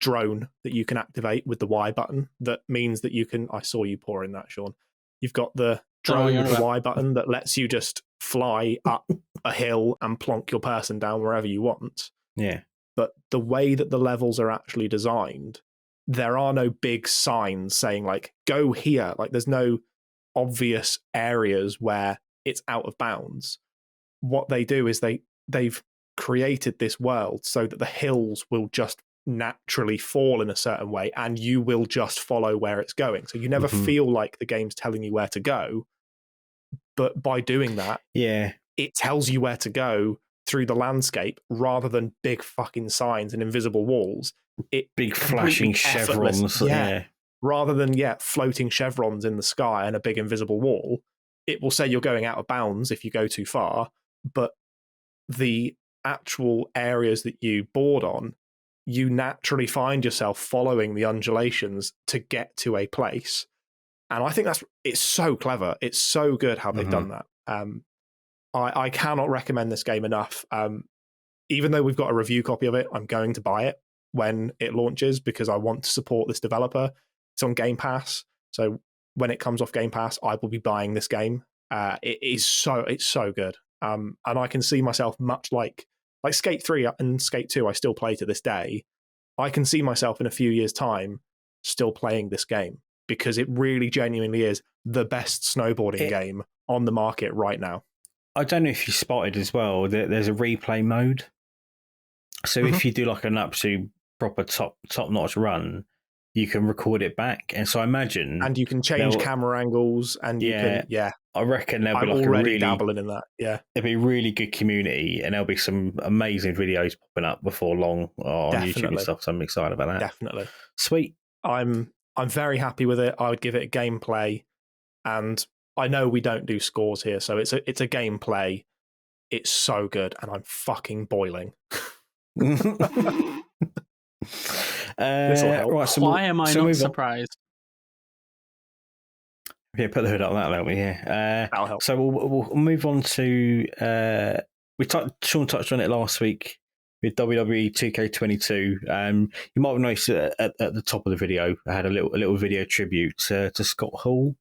drone that you can activate with the Y button. That means that you can, I saw you pouring that, Sean. You've got the drone with the Y button that lets you just fly up a hill and plonk your person down wherever you want. Yeah. But the way that the levels are actually designed, there are no big signs saying like, go here. Like there's no obvious areas where it's out of bounds. What they do is they've created this world so that the hills will just naturally fall in a certain way and you will just follow where it's going. So you never feel like the game's telling you where to go. But by doing that, it tells you where to go through the landscape rather than big fucking signs and invisible walls. Big flashing chevrons. Rather than floating chevrons in the sky and a big invisible wall, it will say you're going out of bounds if you go too far. But the actual areas that you board on, you naturally find yourself following the undulations to get to a place. And I think it's so clever. It's so good how they've done that. I cannot recommend this game enough. Even though we've got a review copy of it, I'm going to buy it when it launches because I want to support this developer. It's on Game Pass. So when it comes off Game Pass, I will be buying this game. It's so good. And I can see myself much like Skate 3 and Skate 2, I still play to this day. I can see myself in a few years' time still playing this game because it really genuinely is the best snowboarding game on the market right now. I don't know if you spotted as well, there's a replay mode. So if you do like an absolute proper top-notch run, you can record it back. And so I imagine... And you can change camera angles and you can... Yeah. I reckon there'll be like already dabbling in that. Yeah. There'll be a really good community and there'll be some amazing videos popping up before long on YouTube and stuff. So I'm excited about that. Definitely. Sweet. I'm very happy with it. I would give it a gameplay. And I know we don't do scores here, so it's a gameplay. It's so good and I'm fucking boiling. This will help. Right, so why am I not surprised? Yeah, put the hood up. That'll help me. Yeah, that'll help. So we'll move on to. Sean touched on it last week with WWE 2K22. You might have noticed at the top of the video, I had a little video tribute to Scott Hall.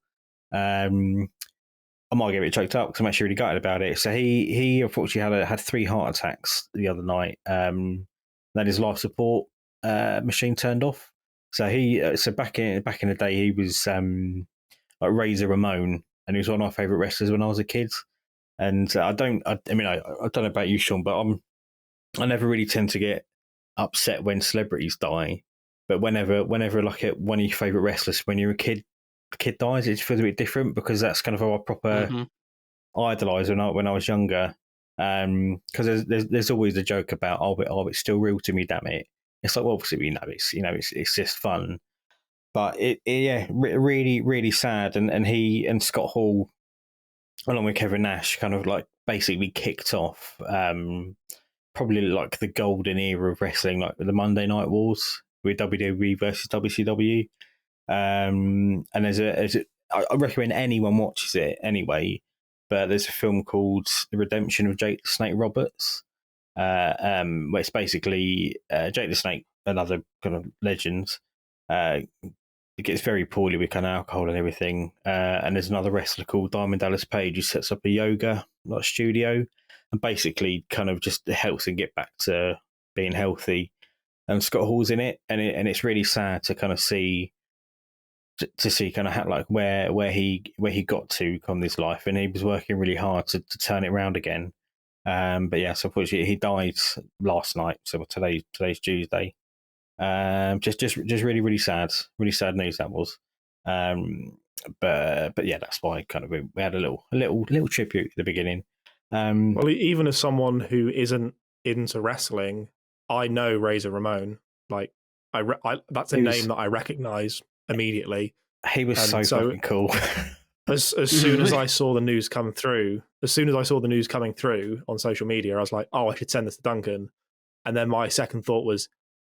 I might get a bit choked up because I'm actually really gutted about it. So he unfortunately had 3 heart attacks the other night. Then his life support machine turned off. So back in the day he was like Razor Ramon, and he was one of my favourite wrestlers when I was a kid. And I don't know about you, Sean, but I never really tend to get upset when celebrities die. But whenever like one of your favourite wrestlers when you're a kid dies, it feels a bit different because that's kind of how I proper idolise when I was younger. Because there's always a joke about it's still real to me, damn it. It's like, well, obviously we know it's just fun, but really really sad. And he and Scott Hall, along with Kevin Nash, kind of like basically kicked off probably like the golden era of wrestling, like the Monday Night Wars with WWE versus WCW. And I recommend anyone watches it anyway. But there's a film called The Redemption of Jake the Snake Roberts, where it's basically Jake the Snake, another kind of legend. It gets very poorly with kind of alcohol and everything. And there's another wrestler called Diamond Dallas Page who sets up a yoga studio and basically kind of just helps him get back to being healthy. And Scott Hall's in it, and it's really sad to kind of see kind of how, like where he got to come this life, and he was working really hard to turn it around again. But yeah, so unfortunately he died last night. So today's Tuesday. Just really really sad news that was. But yeah, that's why kind of we had a little tribute at the beginning. Well, even as someone who isn't into wrestling, I know Razor Ramon. Like that's a name that I recognize immediately. He was so fucking cool. As soon as I saw the news coming through on social media, I was like, oh, I should send this to Duncan. And then my second thought was,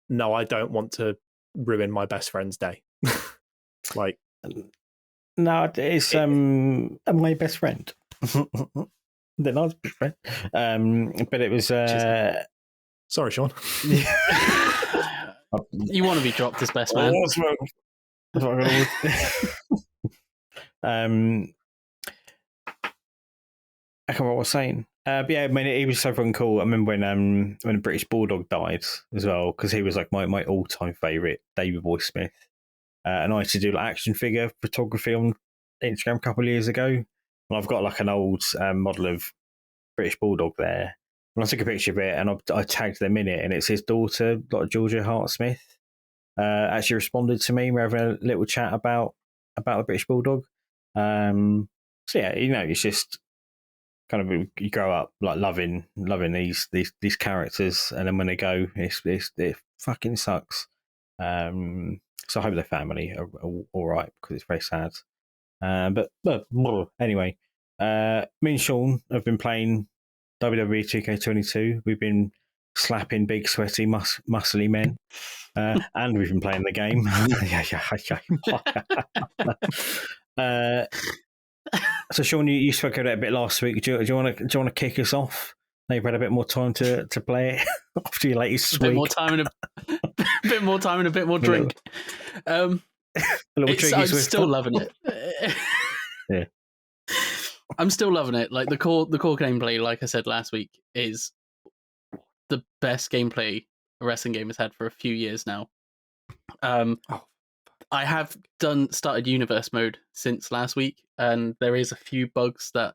no, I don't want to ruin my best friend's day. Like, no, it's my best friend. They're not best friend. But it was. Sorry, Shaun. You want to be dropped as best man. I can't remember what I was saying. But yeah, I mean, he was so fucking cool. I remember when British Bulldog died as well, because he was like my all-time favourite, David Boy Smith. And I used to do like action figure photography on Instagram a couple of years ago. And I've got like an old model of British Bulldog there. And I took a picture of it and I tagged them in it, and it's his daughter, like Georgia Hart Smith. Actually responded to me. We're having a little chat about the British Bulldog. So yeah, it's just kind of you grow up like loving these characters, and then when they go, it fucking sucks. So I hope their family are all right, because it's very sad. But anyway, me and Shaun have been playing WWE 2K22. We've been slapping big, sweaty, muscly men. And we've been playing the game. So Shaun, you spoke about it a bit last week. Do you want to kick us off? Now you've had a bit more time to play it after your latest week. A bit more time and a bit more drink. I'm still loving it. Yeah, I'm still loving it. Like the core gameplay, like I said last week, is the best gameplay a wrestling game has had for a few years now. I have started universe mode since last week, and there is a few bugs that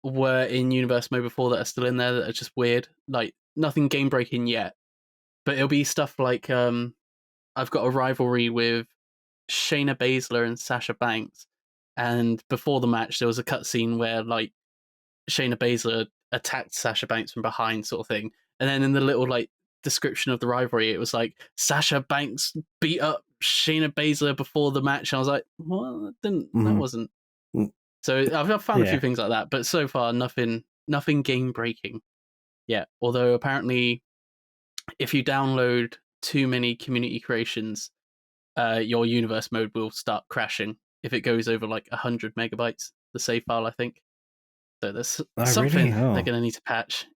were in universe mode before that are still in there that are just weird. Like nothing game breaking yet, but it'll be stuff like I've got a rivalry with Shayna Baszler and Sasha Banks, and before the match there was a cutscene where like Shayna Baszler attacked Sasha Banks from behind, sort of thing, and then in the little like description of the rivalry, it was like Sasha Banks beat up Shayna Baszler before the match. And I was like, well, that wasn't. So I've found a few things like that, but so far nothing game breaking yet. Although apparently, if you download too many community creations, your universe mode will start crashing if it goes over like 100 megabytes. The save file, I think. So there's something they're going to need to patch.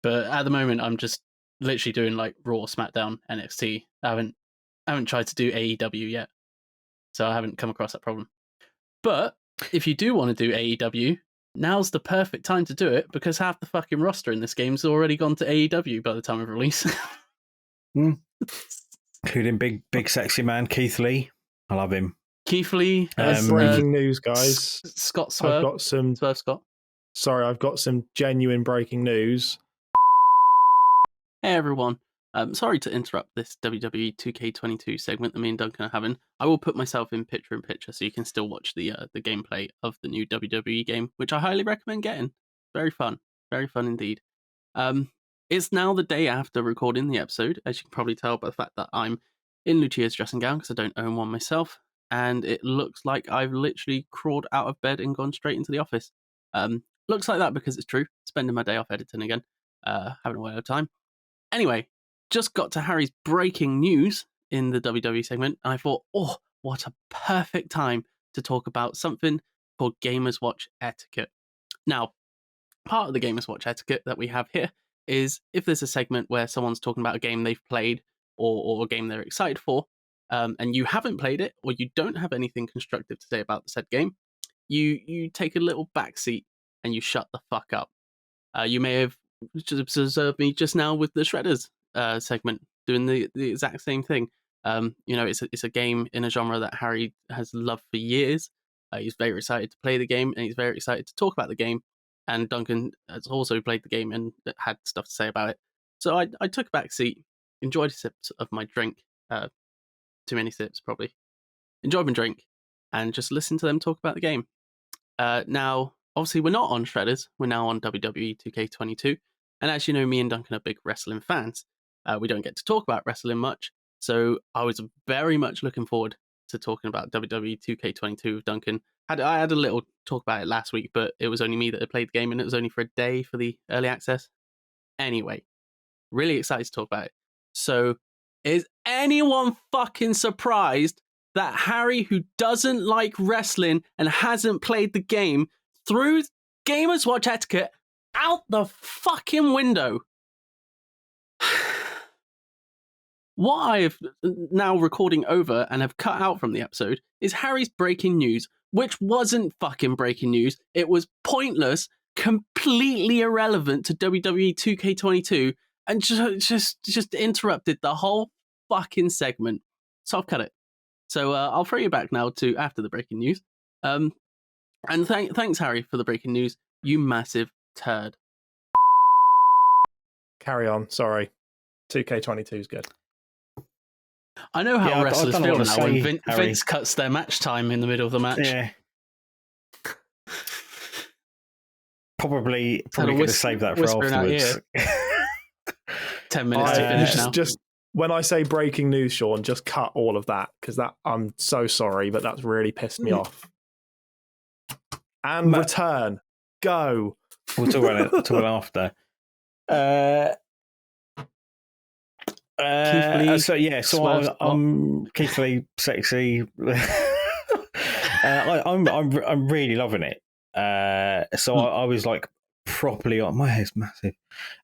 But at the moment, I'm just literally doing like Raw, SmackDown, NXT. I haven't tried to do AEW yet, so I haven't come across that problem. But if you do want to do AEW, now's the perfect time to do it, because half the fucking roster in this game's already gone to AEW by the time of release. Including big sexy man Keith Lee. I love him. Keith Lee. Breaking news, guys. Scott Swerve. Swerve Scott. Sorry, I've got some genuine breaking news. Hey everyone, sorry to interrupt this WWE 2K22 segment that me and Duncan are having. I will put myself in picture so you can still watch the gameplay of the new WWE game, which I highly recommend getting. Very fun. Very fun indeed. It's now the day after recording the episode, as you can probably tell by the fact that I'm in Lucia's dressing gown because I don't own one myself, and it looks like I've literally crawled out of bed and gone straight into the office. Looks like that because it's true. Spending my day off editing again, having a whale of time. Anyway, just got to Harry's breaking news in the WWE segment, and I thought, oh, what a perfect time to talk about something called Gamers Watch Etiquette. Now, part of the Gamers Watch Etiquette that we have here is if there's a segment where someone's talking about a game they've played or a game they're excited for, and you haven't played it or you don't have anything constructive to say about the said game, you take a little backseat and you shut the fuck up. You may have observed me just now with the Shredders segment doing the exact same thing. It's a game in a genre that Harry has loved for years. He's very excited to play the game and he's very excited to talk about the game. And Duncan has also played the game and had stuff to say about it. So I took a back seat, enjoyed sips of my drink, too many sips probably, enjoyed my drink, and just listened to them talk about the game. Now, obviously, we're not on Shredders, we're now on WWE 2K22. And as you know, me and Duncan are big wrestling fans. We don't get to talk about wrestling much, so I was very much looking forward to talking about WWE 2K22 with Duncan. I had a little talk about it last week, but it was only me that had played the game, and it was only for a day for the early access. Anyway, really excited to talk about it. So, is anyone fucking surprised that Harry, who doesn't like wrestling and hasn't played the game, threw Gamers Watch Etiquette out the fucking window? What I've now recording over and have cut out from the episode is Harry's breaking news, which wasn't fucking breaking news. It was pointless, completely irrelevant to WWE 2K22, and just interrupted the whole fucking segment. So I've cut it. So I'll throw you back now to after the breaking news. And thanks, Harry, for the breaking news. You massive turd. Carry on. Sorry. 2K22 is good. I know how wrestlers feel now when Vince cuts their match time in the middle of the match. Yeah. Probably going to save that for afterwards. 10 minutes to finish now. Just when I say breaking news, Shaun, just cut all of that because I'm so sorry, but that's really pissed me off. And return. Go. We'll talk about it after. I'm Keith Lee, sexy. I'm really loving it. I was like properly on. My hair's massive.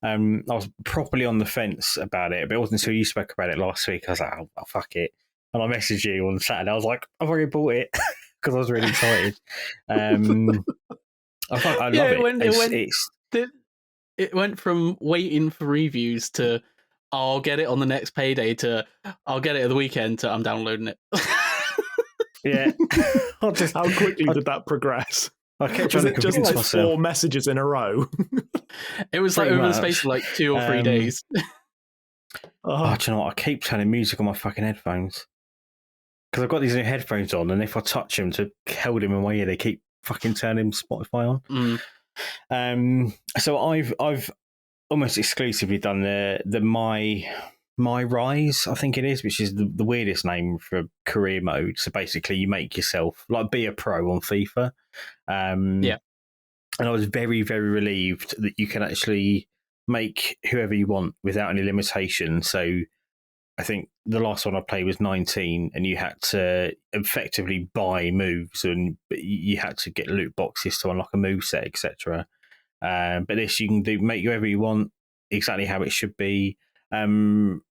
I was properly on the fence about it, but it wasn't until you spoke about it last week. I was like, oh, fuck it, and I messaged you on Saturday. I was like, I've already bought it because I was really excited. I love it. It went from waiting for reviews to I'll get it on the next payday to I'll get it at the weekend to I'm downloading it. Yeah. How quickly did that progress? I kept trying to convince just like myself. 4 messages in a row. It was like over the space of like 2 or 3 days. Do you know what? I keep turning music on my fucking headphones because I've got these new headphones on, and if I touch them to hold them in my ear, they keep fucking turning Spotify on. So I've almost exclusively done the My Rise, I think it is, which is the weirdest name for career mode. So basically, you make yourself like be a pro on FIFA. And I was very, very relieved that you can actually make whoever you want without any limitation. So I think the last one I played was 19, and you had to effectively buy moves, and you had to get loot boxes to unlock a move set, etc. But this you can make whoever you want, exactly how it should be. And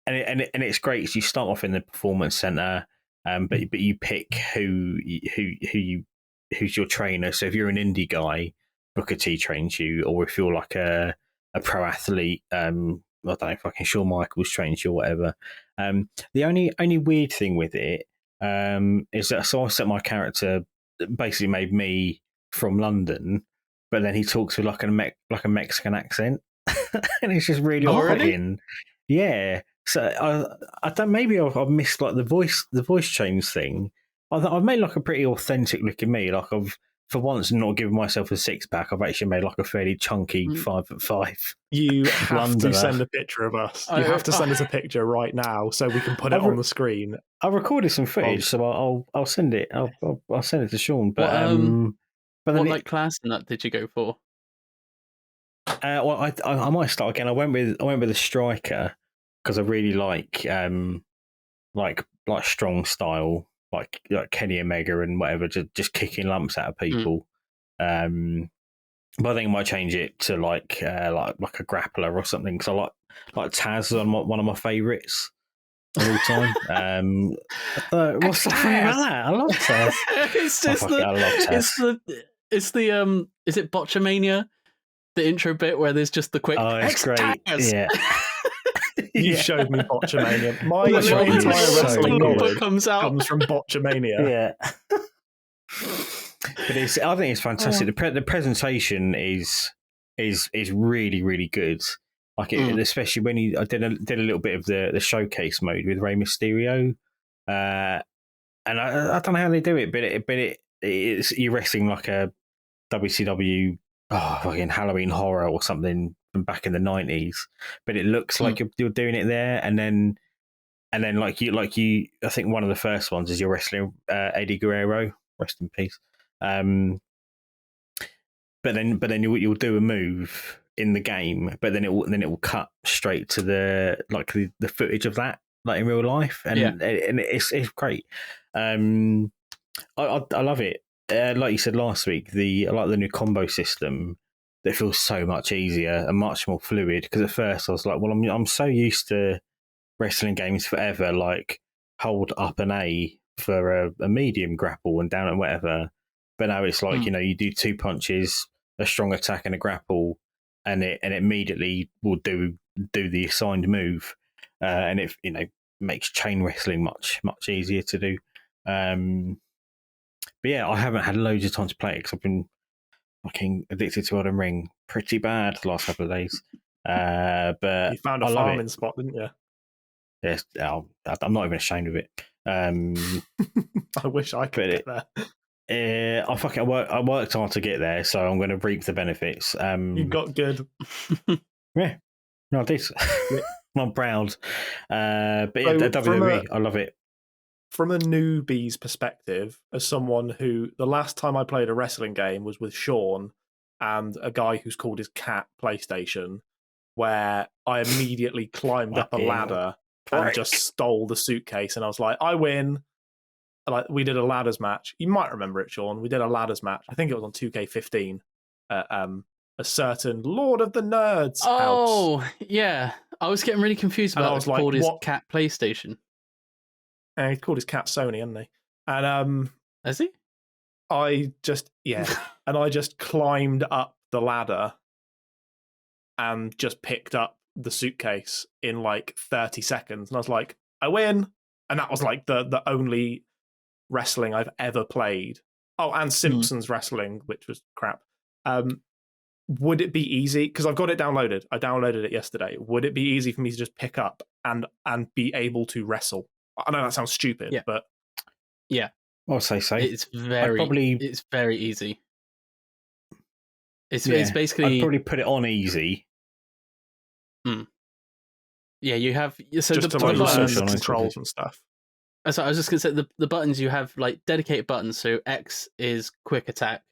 it's great. So you start off in the performance center, but you pick who's your trainer. So if you're an indie guy, Booker T trains you, or if you're like a pro athlete, I don't know, fucking Shawn Michaels trains you or whatever. The only weird thing with it is that I set my character basically made me from London, but then he talks with like a Mexican accent, and it's just really off-putting. Yeah, so I don't. Maybe I've missed like the voice change thing. I've made like a pretty authentic look in me. Like I've for once not giving myself a 6-pack, I've actually made like a fairly chunky 5'5". You have to send a picture of us. You have to send us a picture right now so we can put it on the screen. I recorded some footage, so I'll send it. I'll send it to Shaun. But what like class and that did you go for? Well, I might start again. I went with a striker because I really like strong style, like Kenny Omega and whatever, just kicking lumps out of people. But I think I might change it to like a grappler or something. Because I like Taz on one of my favourites of all time. What's the thing about that? I love Taz. I love Taz. It's the is it Botchamania? The intro bit where there's just the quick. Oh, it's great. Yeah. You showed me Botchamania. My entire wrestling knowledge comes from Botchamania. Yeah. But I think it's fantastic. The presentation is really, really good. Like especially when I did a little bit of the showcase mode with Rey Mysterio, and I don't know how they do it, but it's you're wrestling like a WCW fucking Halloween Horror or something from back in the 90s, but it looks like you're doing it there, and then like you I think one of the first ones is you're wrestling Eddie Guerrero, rest in peace. But then you'll do a move in the game, but then it will cut straight to the footage of that, like in real life, and it's great. I love it. Like you said last week, I like the new combo system that feels so much easier and much more fluid. Because at first I was like, well, I'm so used to wrestling games forever, like hold up an A for a medium grapple and down and whatever. But now it's like you do 2 punches, a strong attack and a grapple, and it immediately will do the assigned move, and it makes chain wrestling much easier to do. But yeah, I haven't had loads of time to play it because I've been fucking addicted to Elden Ring pretty bad the last couple of days. But you found a farming spot, didn't you? Yes, I'm not even ashamed of it. I wish I could get there. I worked hard to get there, so I'm going to reap the benefits. You got good. Yeah, no, I did. I'm proud. But yeah, WWE, I love it. From a newbie's perspective, as someone who the last time I played a wrestling game was with Shaun and a guy who's called his cat PlayStation, where I immediately climbed up a ladder and just stole the suitcase, and I was like, I win. Like, we did a ladders match. You might remember it, Shaun. We did a ladders match. I think it was on 2K15. A certain Lord of the Nerds house. Yeah. I was getting really confused about what called his cat PlayStation. And he called his cat Sony, hasn't he? And has he? I just climbed up the ladder and just picked up the suitcase in like 30 seconds. And I was like, I win. And that was like the only wrestling I've ever played. Oh, and Simpsons wrestling, which was crap. Would it be easy? Because I've got it downloaded. I downloaded it yesterday. Would it be easy for me to just pick up and be able to wrestle? I know that sounds stupid, but yeah, I'll say so. It's very easy. It's basically. I'd probably put it on easy. Yeah, you have just the buttons, controls and stuff. So I was just going to say the buttons, you have like dedicated buttons. So X is quick attack,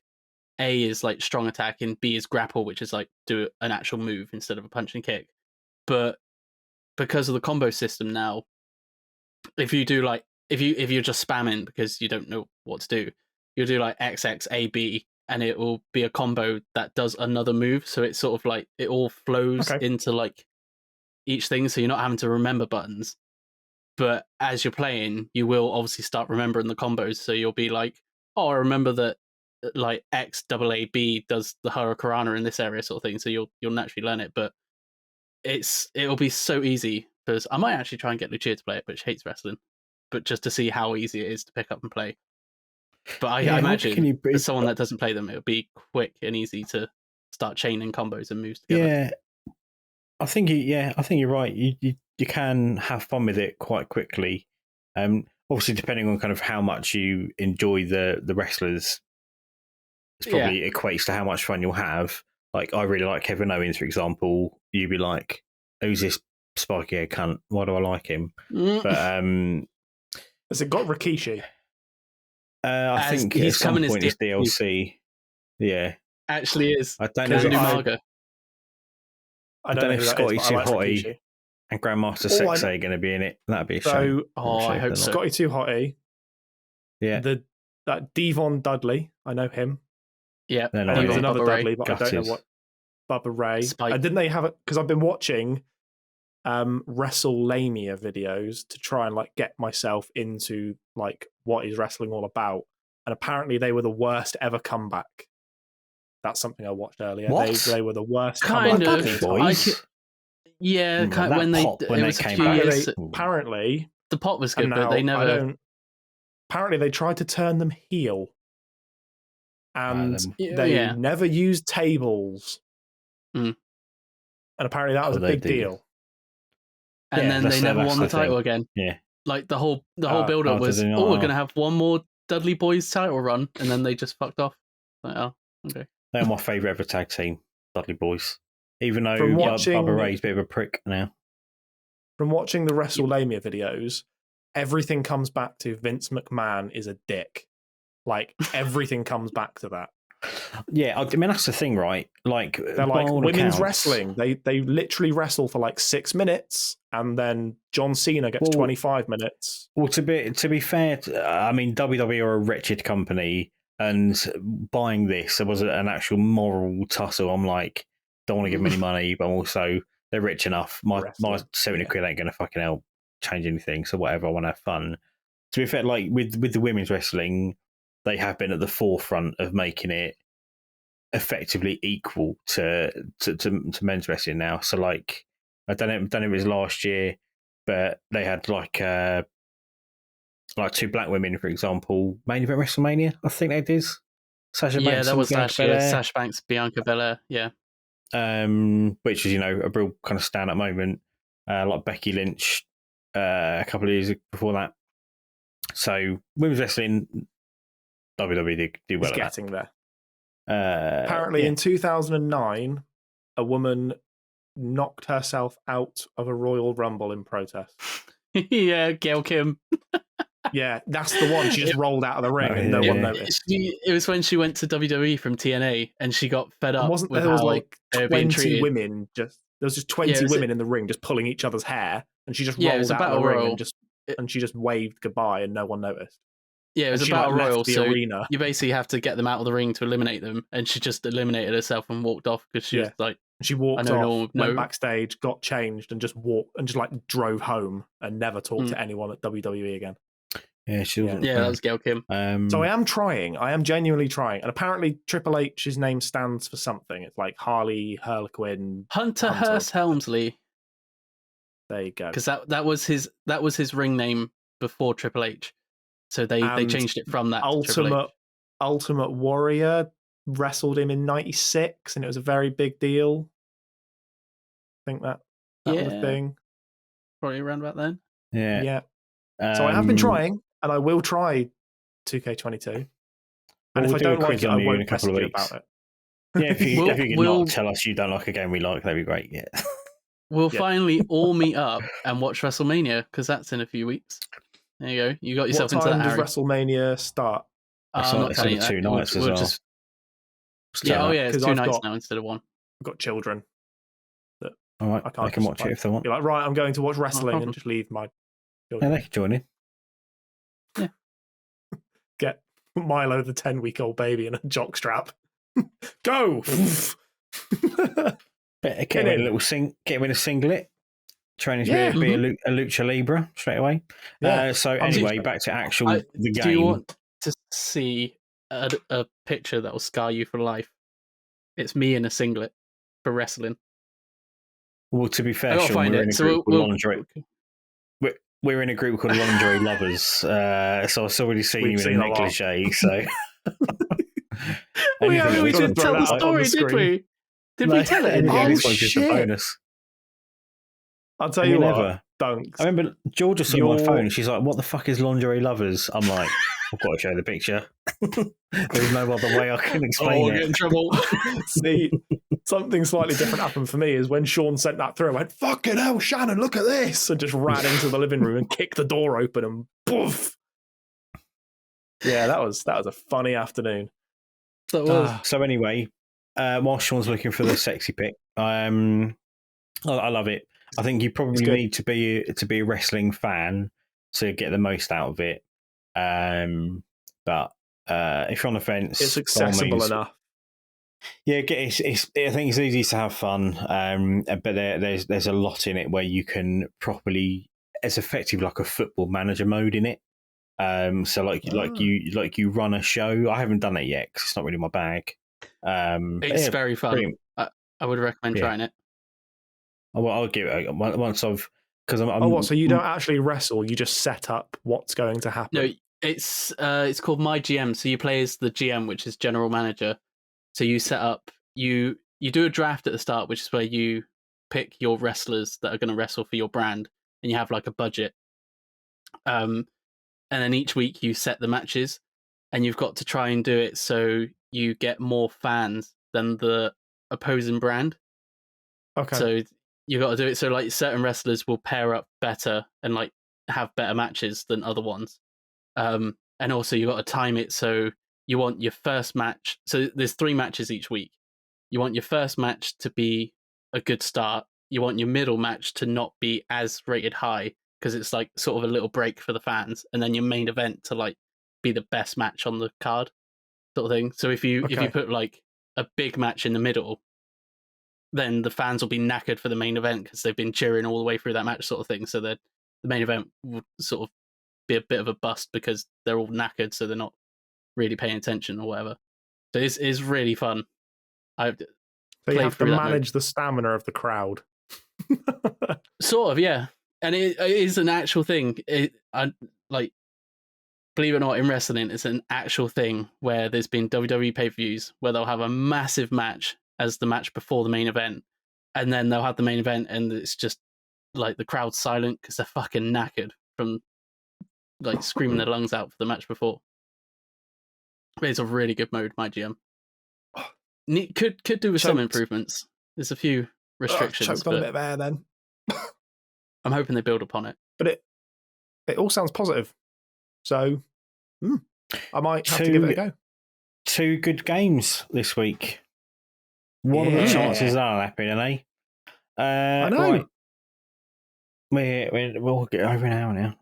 A is like strong attack, and B is grapple, which is like do an actual move instead of a punch and kick. But because of the combo system now, if you do like if you're just spamming because you don't know what to do, you'll do like XX AB, and it will be a combo that does another move. So it's sort of like it all flows into like each thing, so you're not having to remember buttons. But as you're playing, you will obviously start remembering the combos. So you'll be like, oh, I remember that like XAAB does the Hurricanrana in this area, sort of thing. So you'll naturally learn it. But it'll be so easy, because I might actually try and get Lucia to play it, but she hates wrestling. But just to see how easy it is to pick up and play. But I imagine for someone that doesn't play them, it would be quick and easy to start chaining combos and moves together. Yeah, I think you're right. You can have fun with it quite quickly. Obviously, depending on kind of how much you enjoy the wrestlers probably equates to how much fun you'll have. Like, I really like Kevin Owens, for example. You'd be like, who's this spiky hair cunt? Why do I like him? But has it got Rikishi? I think he's coming as DLC. Yeah, actually is. I don't know. I don't know if Scotty Too Hotty and Grandmaster Sexay are going to be in it. That'd be a shame. I hope so. Scotty Too Hotty. Yeah. That Devon Dudley. I know him. Yeah. And there's another Dudley, but I don't know what. Bubba Ray. And didn't they have it? Because I've been watching WrestleLamia videos to try and like get myself into like what is wrestling all about. And apparently they were the worst ever comeback. That's something I watched earlier. They were the worst kind comeback. Of. When they came back. Apparently the pop was good, but they never. Apparently they tried to turn them heel. And they never used tables. And apparently that was a big deal. And then they never won the title again. Yeah. Like the whole build up was, we're going to have one more Dudley Boys title run, and then they just fucked off. Like, oh, okay. They're my favourite ever tag team, Dudley Boys. Even though Bubba Ray's a bit of a prick now. From watching the WrestleLamia videos, everything comes back to Vince McMahon is a dick. Like, everything comes back to that. Yeah, I mean, that's the thing, right? Like, they're like women's wrestling. They literally wrestle for like 6 minutes, and then John Cena gets 25 minutes. Well, to be fair, I mean, WWE are a wretched company, and buying this, there was an actual moral tussle. I'm like, don't want to give them any money, but also they're rich enough. My 70 quid ain't going to fucking help change anything. So whatever, I want to have fun. To be fair, like with the women's wrestling, they have been at the forefront of making it effectively equal to men's wrestling now. So like, I don't know if it was last year, but they had like 2 black women, for example, main event WrestleMania. I think they did. Sasha Banks, that was last year. Sasha Banks, Bianca Belair, yeah. Which is a real kind of stand-up moment, like Becky Lynch a couple of years before that. So women's wrestling, WWE did do well. It's getting there. Apparently, in 2009, a woman knocked herself out of a Royal Rumble in protest. Yeah, Gail Kim. Yeah, that's the one. She just rolled out of the ring and no one noticed. It was when she went to WWE from TNA and she got fed up. There was like 20 women there was just 20 women in the ring just pulling each other's hair, and she just rolled out of the ring and she just waved goodbye and no one noticed. Yeah, it was a battle royal, so arena. You basically have to get them out of the ring to eliminate them, and she just eliminated herself and walked off because she was like, she walked off, went backstage, got changed, and just walked and just like drove home and never talked to anyone at WWE again. Yeah, she wasn't. Yeah, that was Gail Kim. So I am trying. I am genuinely trying, and apparently Triple H's name stands for something. It's like Harley Harlequin, Hunter Hearst Helmsley. There you go. Because that was his ring name before Triple H. So they changed it from that. Ultimate Warrior wrestled him in '96, and it was a very big deal. I think that was a thing. Probably around about then. Yeah. So I have been trying, and I will try 2K22. And if I don't like it, I won't message you about it. Yeah, if you can not tell us you don't like a game we like, that'd be great. Yeah. We'll finally all meet up and watch WrestleMania, because that's in a few weeks. There you go. You got yourself into that. What time does WrestleMania start? It's only 2 nights as well. It's 2 nights now instead of 1. I've got children. All right, I can watch it if they want. You're like, right, I'm going to watch wrestling and just leave my children. Yeah, they can join in. Yeah. Get Milo, the 10-week-old baby, in a jockstrap. Go! Get him in a singlet. Training to be a lucha libre straight away. Yeah. So anyway, back to the game. Do you want to see a picture that will scar you for life? It's me in a singlet for wrestling. Well, to be fair, Sean, we're in a group called Lingerie. We're in a group called Lingerie Lovers. So I've already seen you in a negligee. So we didn't tell the story, did we? Did we tell it? Oh, shit. A bonus. I'll tell you what, Dunks. I remember Georgia saw my phone and she's like, what the fuck is Lingerie Lovers? I'm like, I've got to show the picture. There's no other way I can explain it. Get in trouble. See, something slightly different happened for me is when Shaun sent that through, I went, fucking hell, Shannon, look at this, and just ran into the living room and kicked the door open and poof. Yeah, that was a funny afternoon. So anyway, while Shaun's looking for the sexy pic, I love it. I think you probably need to be a wrestling fan to get the most out of it. But if you're on the fence, it's accessible enough. Yeah, I think it's easy to have fun. But there's a lot in it where you can properly. It's effective like a football manager mode in it. So you run a show. I haven't done it yet because it's not really my bag. It's very fun. I would recommend trying it. Well, I'll give it once I've because so you don't actually wrestle? You just set up what's going to happen? No, it's called My GM. So you play as the GM, which is general manager. So you set up you do a draft at the start, which is where you pick your wrestlers that are going to wrestle for your brand, and you have like a budget. And then each week you set the matches, and you've got to try and do it so you get more fans than the opposing brand. Okay. So you got to do it so like certain wrestlers will pair up better and like have better matches than other ones. And also you got to time it so you want your first match. So there's 3 matches each week. You want your first match to be a good start. You want your middle match to not be as rated high because it's like sort of a little break for the fans, and then your main event to like be the best match on the card, sort of thing. So if you put like a big match in the middle, then the fans will be knackered for the main event because they've been cheering all the way through that match, sort of thing. So that the main event will sort of be a bit of a bust because they're all knackered, so they're not really paying attention or whatever. So it's really fun. So you have to manage the stamina of the crowd. Sort of, yeah. And it is an actual thing. Believe it or not, in wrestling, it's an actual thing where there's been WWE pay-per-views where they'll have a massive match as the match before the main event, and then they'll have the main event and it's just like the crowd's silent because they're fucking knackered from like screaming their lungs out for the match before. But it's a really good mode, My GM. Could do with some improvements. There's a few restrictions. Choked on a bit of air then. I'm hoping they build upon it. But it all sounds positive. So I might have to give it a go. 2 good games this week. What are the chances are happening, eh? I know. Right. We'll get over an hour now.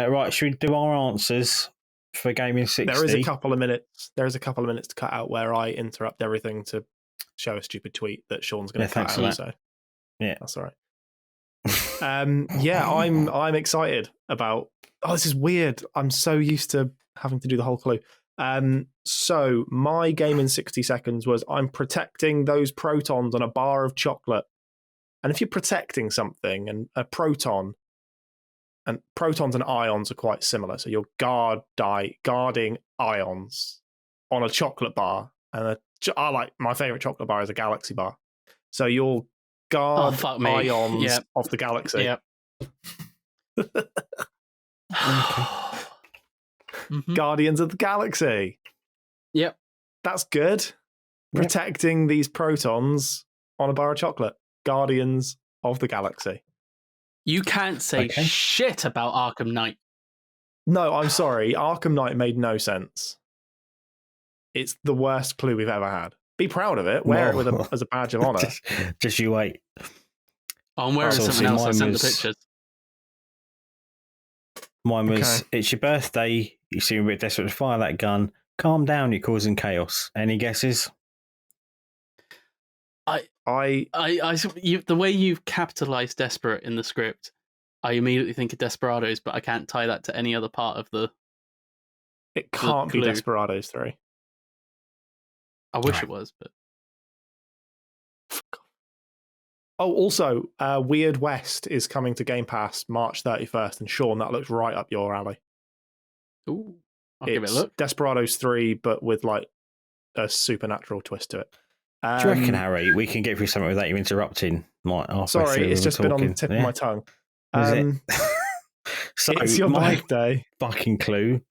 Right, should we do our answers for Gaming 60? There is a couple of minutes to cut out where I interrupt everything to show a stupid tweet that Shaun's going to cut out. So yeah, that's all right. I'm excited about. Oh, this is weird. I'm so used to having to do the whole clue. So my game in 60 seconds was I'm protecting those protons on a bar of chocolate. And if you're protecting something, and a proton, and protons and ions are quite similar, so you're guarding ions on a chocolate bar. And my favorite chocolate bar is a galaxy bar. So you'll guard ions of the galaxy. Yep. Guardians of the Galaxy. Yep. That's good. Protecting these protons on a bar of chocolate. Guardians of the Galaxy. You can't say shit about Arkham Knight. No, I'm sorry. Arkham Knight made no sense. It's the worst clue we've ever had. Be proud of it. Wear it as a badge of honor. Just you wait. I'm wearing something else. I sent the pictures. Mine was, it's your birthday, you seem a bit desperate to fire that gun. Calm down, you're causing chaos. Any guesses? The way you've capitalized desperate in the script, I immediately think of Desperados, but I can't tie that to any other part of the. It can't be Desperados 3. I wish it was, but. Oh, also, Weird West is coming to Game Pass March 31st, and Shaun, that looks right up your alley. Ooh, I'll give it a look. Desperados 3, but with like a supernatural twist to it. Do you reckon, Harry, we can get through something without you interrupting? Sorry, it's just been on the tip of my tongue. Is it? So it's your birthday. Fucking clue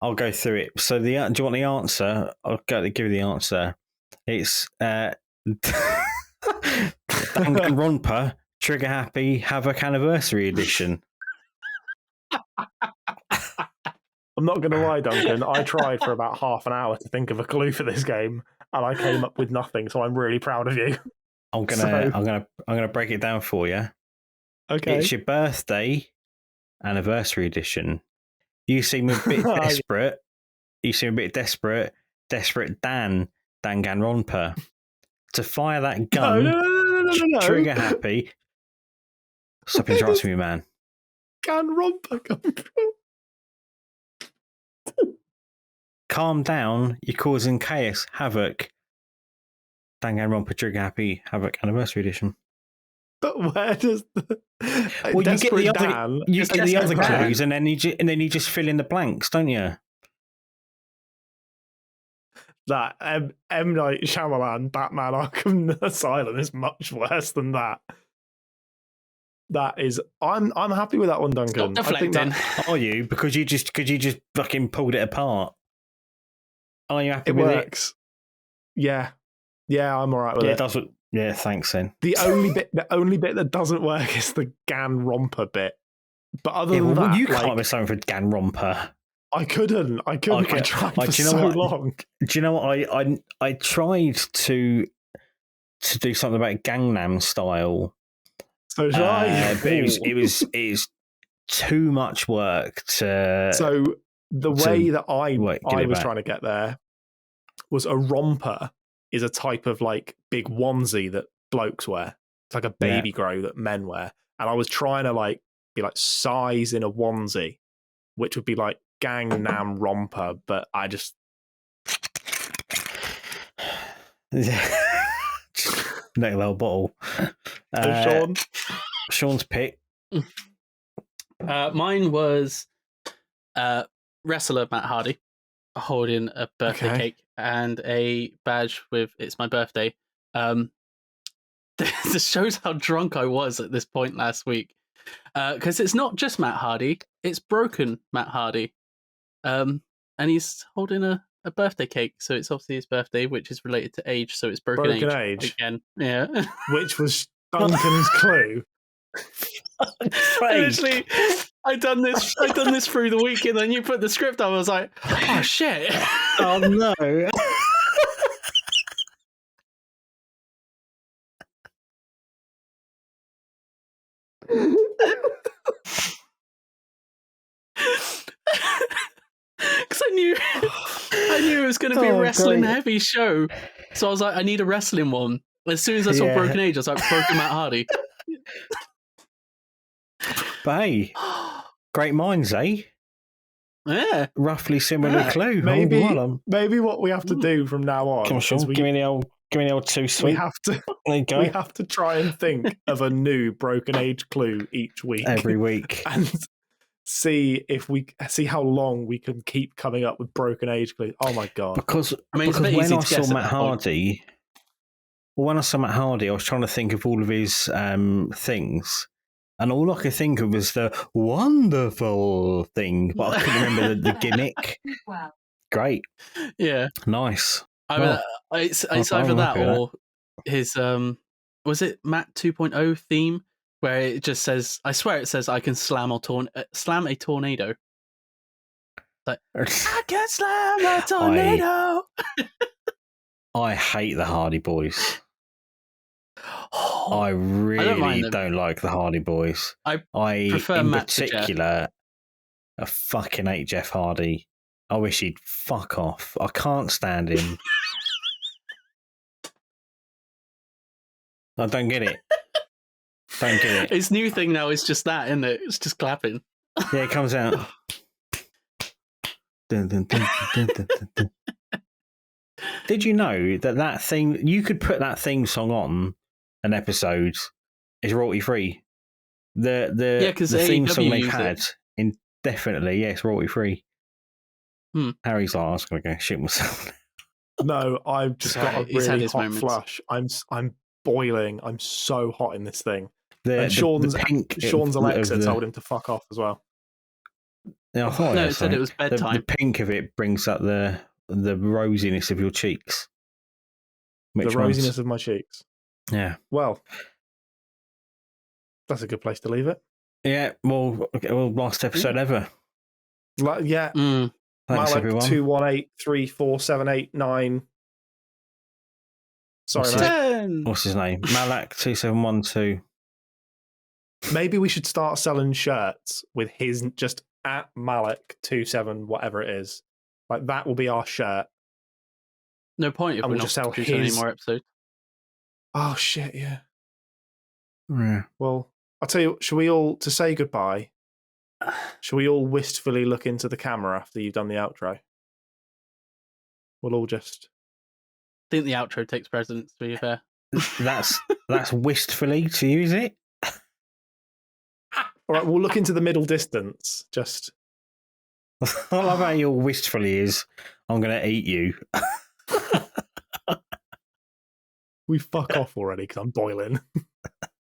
I'll go through it. So do you want the answer? I'll give you the answer. It's Danganronpa Trigger Happy Havoc Anniversary Edition. I'm not going to lie, Duncan. I tried for about half an hour to think of a clue for this game, and I came up with nothing. So I'm really proud of you. I'm gonna break it down for you. Okay, it's your birthday anniversary edition. You seem a bit desperate. Desperate Danganronpa to fire that gun. No. Trigger happy. Stop interrupting me, man. Danganronpa come from? Calm down. You're causing chaos, havoc. Danganronpa Trigger Happy Havoc Anniversary Edition. But where does the you get the other clues, and then you just fill in the blanks, don't you? That M. Night Shyamalan Batman Arkham Asylum is much worse than that. That is, I'm happy with that one, Duncan. Stop deflecting. Are you? Because you just fucking pulled it apart. Are you happy with works. It? Yeah, I'm all right with it. It does. Yeah, thanks, then. The only bit that doesn't work is the Ganrompa bit. But other than that, you can't be something for Ganrompa. I couldn't. I tried for so long. Do you know what? I tried to do something about Gangnam Style. So did I. But it was too much work to. So the way that I was trying to get there was a romper is a type of like big onesie that blokes wear. It's like a baby grow that men wear. And I was trying to like be like size in a onesie, which would be like Gangnam romper, but I just neck little bottle. Sean, Sean's pick. Mine was wrestler Matt Hardy holding a birthday cake and a badge with "It's my birthday." This shows how drunk I was at this point last week, because it's not just Matt Hardy; it's broken Matt Hardy, and he's holding a birthday cake. So it's obviously his birthday, which is related to age. So it's broken age again. Yeah, which was Duncan's clue. Literally, I done this through the week, and then you put the script on. I was like, oh shit! Oh no! Because I knew it was going to be a wrestling heavy show, so I was like, I need a wrestling one. As soon as I saw Broken Age, I was like, Broken Matt Hardy. But hey, great minds, eh? Yeah, roughly similar clue. Maybe what we have to do from now on. Come on, Sean, give me the old too sweet. We have to try and think of a new Broken Age clue each week, every week, and see how long we can keep coming up with Broken Age clues. Oh my god! Because when I saw Matt Hardy, I was trying to think of all of his things. And all I could think of was the wonderful thing, but I couldn't remember the gimmick. Great. Yeah. Nice. It's either that or his, was it Matt 2.0 theme, where it just says, I swear it says, I can slam a tornado. Like, I can slam a tornado. I hate the Hardy Boys. I really don't like the Hardy Boys. I prefer in Matt particular, I fucking hate Jeff Hardy. I wish he'd fuck off. I can't stand him. I don't get it. His new thing now is just that, isn't it? It's just clapping. Yeah, it comes out. Dun, dun, dun, dun, dun, dun, dun. Did you know that theme? You could put that theme song on an episode. Is royalty free. The theme song they've had indefinitely. Yes, royalty free. Harry's like, I was going to go shit myself. No, I've just got a really hot flush. I'm boiling. I'm so hot in this thing. Sean's Alexa told him to fuck off as well. Yeah, I thought no, it said it was bedtime. The pink of it brings up the rosiness of your cheeks. The rosiness of my cheeks. Yeah. Well, that's a good place to leave it. Yeah. Well, last episode ever. Yeah. Thanks, everyone. 218347889. Sorry, mate. What's his name? Malak2712. Maybe we should start selling shirts with his just at Malak27, whatever it is. Like, that will be our shirt. No point if we're not producing any more episodes. Oh, shit, yeah. Well, I'll tell you, shall we all, to say goodbye, shall we all wistfully look into the camera after you've done the outro? We'll all just... I think the outro takes precedence, to be fair. That's wistfully to use it. All right, we'll look into the middle distance. Just. I love how your wistfully is. I'm going to eat you. We fuck off already because I'm boiling.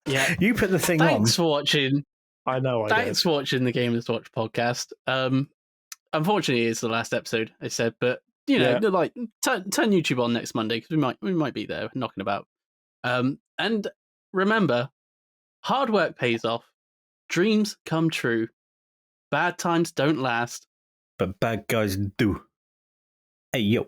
Yeah, you put the thing on. Thanks for watching. I know. Thanks for watching the Gamers Watch podcast. Unfortunately, it's the last episode. I said, but you know, like turn YouTube on next Monday because we might be there knocking about. And remember, hard work pays off. Dreams come true. Bad times don't last. But bad guys do. Hey, yo.